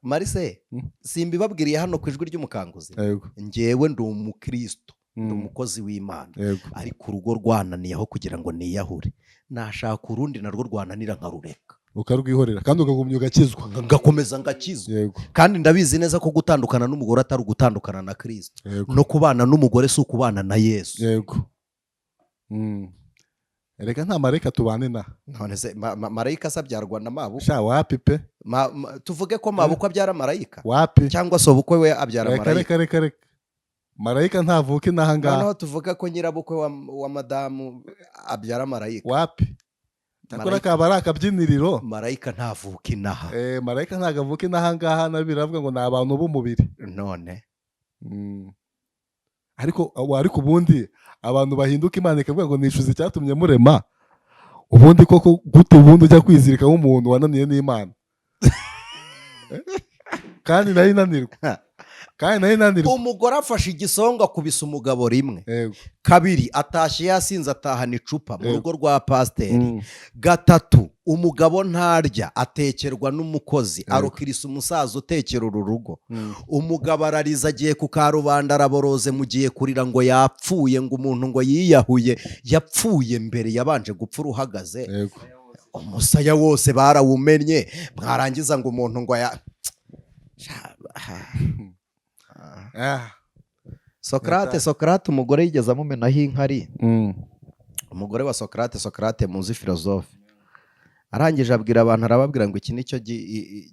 Marise, simbibabwiriye hano ku ijwi ry'umukanguzi, njyewe ndi umukristo, ndi umukozi w'Imana, ariko urugo rwananiyeho kugira ngo niyahure, nashaka urundi narwo rwananira nkarureka, ukarwihorera kandi ukagumya ugakizwa, ngakomeza ngakizwa. Kandi ndabizi neza ko gutandukana n'umugore atari ugutandukana na Kristo, no kubana n'umugore si ukubana na Yesu. Erega nta marayika tubane na none se marayika asabyarwa na mabukwe? Sha wapi pe, tuvuge ko mabukwe abyara marayika wapi, cyangwa so bukwe we abyara marayika? Reka marayika ntavuke naha ngaha. Noneho tuvuga ko nyirabukwe wa madamu abyara marayika? Wapi, takora kaba ari akabyiniriro. Marayika ntavuke inaha. Marayika ntagavuke naha ngaha, nabiravuga ngo ni abantu b'umubiri. None ariko ubundi abantu bahinduka Imana ikavuga ngo nishuze icyatumye murema, ubundi koko gute ubundi ujya kwizirika nk'umuntu wananiye n'Imana? kandi nayo inanirwa. Umugore afashe igisonga akubise umugabo rimwe. Kabiri, atashye yasinze atahana icupa mu rugo rwa pasiteri. Gatatu, umugabo ntarya atekerwa n'umukozi, arukirisa umusaza utekera uru rugo. Umugabo arariza agiye ku karubanda araboroze, mugiye kurira ngo yapfuye, ngo umuntu ngo yiyahuye. Yapfuye mbere, yabanje gupfa uruhagaze. Umusaya wose barawumennye, mwarangiza ngo umuntu ngo Sokrate umugore yigeze amumenaho inkari. Umugore wa Sokrate muzi filozofe, arangije abwira abantu, arababwira ngo iki nicyo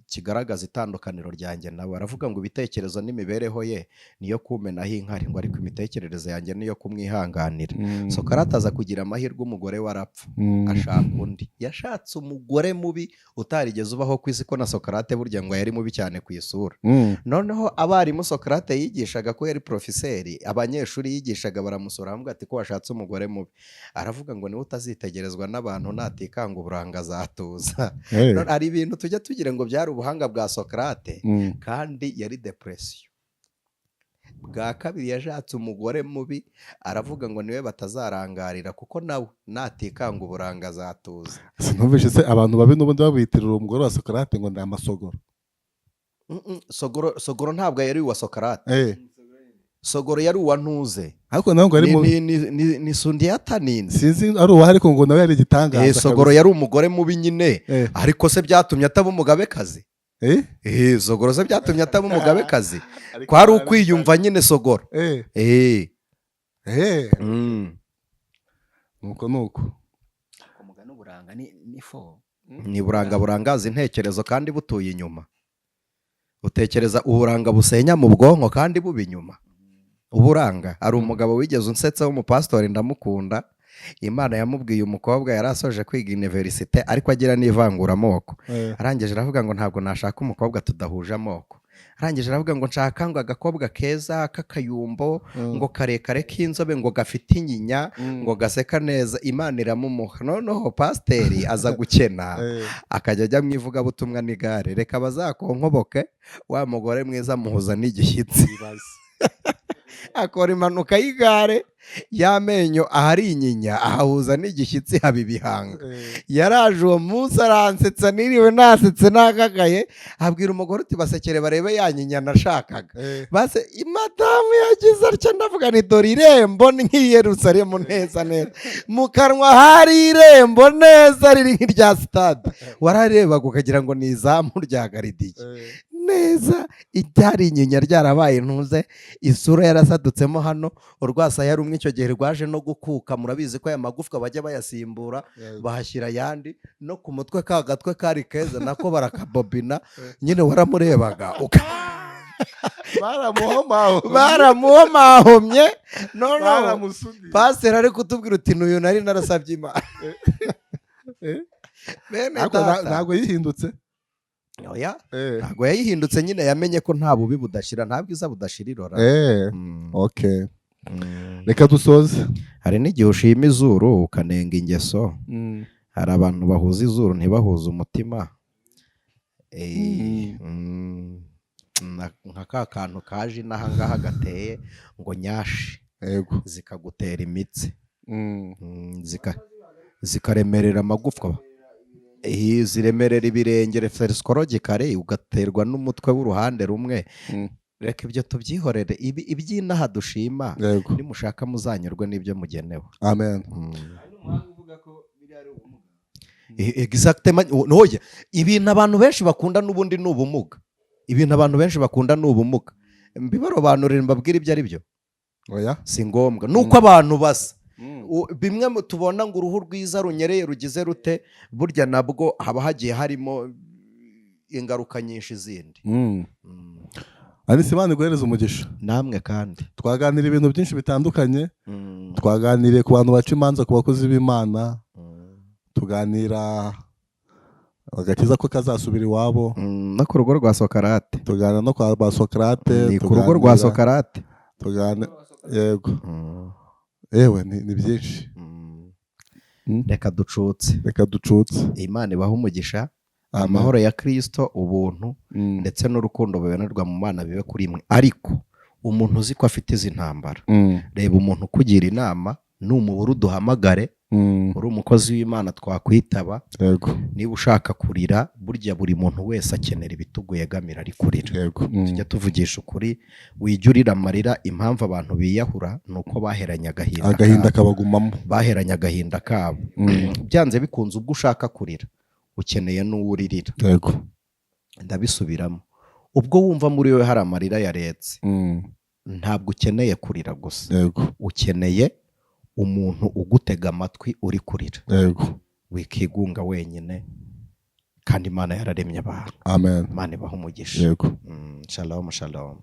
kigaragaza itandukaniro ryanjye nawe. Aravuga ngo ibitekerezo n'imibereho ye niyo kumenaho inkari, ngo ariko imitekerereze yanjye niyo kumwihanganira. Sokrate aza kugira amahirwe, umugore we arapfa, ashaka undi. Yashatse umugore mubi utarigeze ubaho ku isi, ko na Sokrate burya ngo yari mubi cyane ku isura. Noneho abarimu Sokrate yigishaga, ko yari profeseri, abanyeshuri yigishaga baramusura, baravuga ati ko washatse umugore mubi. Aravuga ngo niwe utazitegerezwa n'abantu, natikanga uburanga azatuza. Hari ibintu tujya tugira ngo byari ubuhanga bwa Sokrate, kandi yari depression. Bwa kabiri, yashatse umugore mubi, aravuga ngo niwe batazarangarira, kuko nawe natikanga uburanga azatuza. Sinumvise se abantu babi n'ubundi babitirira umugore wa Sokrate ngo ni amasogoro. Sogoro ntabwo yari uwa Sokrate. Sogoro yari uwa Ntuze, ariko nawe ngo ari ni Sundiyatanini, sinzi ari uwa, ariko ngo nawe yari igitangaza. Sogoro yari umugore mubi nyine, ariko se byatumye ataba umugabekazi? Sogoro se byatumye ataba umugabekazi? Kwari ukwiyumva nyine Sogoro. nuko umugani uburanga ni buranga burangaza intekerezo kandi butuye inyuma. Utekereza uburanga busenya mu bwonko kandi buba inyuma. Uburanga, hari umugabo wigeze unsetsa w'umupasitori, ndamukunda, Imana yamubwiye umukobwa yari asoje kwiga universite ariko agira n'ivanguramoko. Arangije aravuga ngo ntabwo nashaka umukobwa tudahuje amoko. Arangije aravuga ngo nshaka ngo agakobwa keza k'akayumbo, ngo karekare k'inzobe, ngo gafite inyinya, ngo gaseka neza. Imana iramumuha. Noneho pasiteri aza gukena akajya ajya mu ivugabutumwa n'igare. Reka bazakonkoboke wa mugore mwiza muhuza n'igishyitsi. Akora impanuka y'igare, y'amenyo ahari inyinya ahahuza n'igishyitsi haba ibihanga. Yaraje uwo munsi aransetsa, niriwe nasetse nakagaye, abwira umugore uti basekere barebe ya nyinya nashakaga. Base madamu yagize atya, ndavuga nti dore irembo ni nk'i Yerusalemu neza neza, mu kanwa hari irembo neza riri nk'irya sitade, wararebaga ukagira ngo ni izamu rya garidiye neza. Ibyari inyinya ryarabaye ntuze, isura yarasadutsemo hano, urwasaya rumwe icyo gihe rwaje no gukuka. Murabizi ko aya magufwa bajya bayasimbura bahashyira ayandi, no ku mutwe ka gatwe kari keza nako barakabobina. Nyine waramurebaga baramuhomahomye. Noneho pasiteri ari kutubwira uti n'uyu nari narasabye Imana. Ntabwo yihindutse. Oya, ntabwo yayihindutse. Nyine yamenye ko nta bubi budashira, nta bwiza budashira irora. Okay. Reka dusoze. Hari n'igihe ushima izuru ukanenga ingeso. Hari abantu bahuza izuru ntibahuza umutima. Nka ka kantu kaje inaha ngaha gateye ngo nyashi, zikagutera imitsi, zikaremerera amagufwa, ziremerera ibirenge referisikorogi, ugaterwa n'umutwe w'uruhande rumwe. Reka ibyo tubyihorere. Iby'inaha dushima, nimushaka muzanyurwe n'ibyo mugenewe. Amen. Exactement. Noye ibintu abantu benshi bakunda n'ubundi ni ubumuga. Ibintu abantu benshi bakunda ni ubumuga. Mbibarobanurira mbabwira ibyo ari byo. Oya, si ngombwa. Nuko abantu basa. Bimwe tubona ngo uruhu rwiza runyereye rugize rute, burya nabwo haba hagiye harimo ingaruka nyinshi zindi. Anise Imana iguhereze umugisha. Namwe kandi twaganira ibintu byinshi bitandukanye. Twaganiriye ku bantu baca imanza, ku bakozi b'Imana, tuganira agakiza ko kazasubira iwabo, no ku rugo rwa Sokarate. Tuganira no kwa ba Sokarate, ni ku rugo rwa Sokarate. Yego. Ewe ni byinshi. Reka ducutse. Imana ibaha umugisha. Amahoro ya Kristo, ubuntu ndetse n'urukundo bibonerwa mu Mana bibe kuri mwe. Ariko umuntu uzi ko afite izi ntambara, reba umuntu ukugira inama, numubura uduhamagare. Uri umukozi w'Imana twakwitaba. Niba ushaka kurira, burya buri muntu wese akenera ibitugu yegamira ari kurira. Tujya tuvugisha ukuri, wijya urira amarira. Impamvu abantu biyahura ni uko baheranye agahinda kabagumamo, baheranye agahinda kabo. Byanze bikunze ubwo ushaka kurira ukeneye n'uwuririra. Ndabisubiramo, ubwo wumva muri we hari amarira yaretse, ntabwo ukeneye kurira gusa, ukeneye umuntu ugutega amatwi uri kurira. Wikigunga wenyine, kandi Imana yararemye abantu. Amen. Imana ibaha umugisha. Yego. Shalom shalom.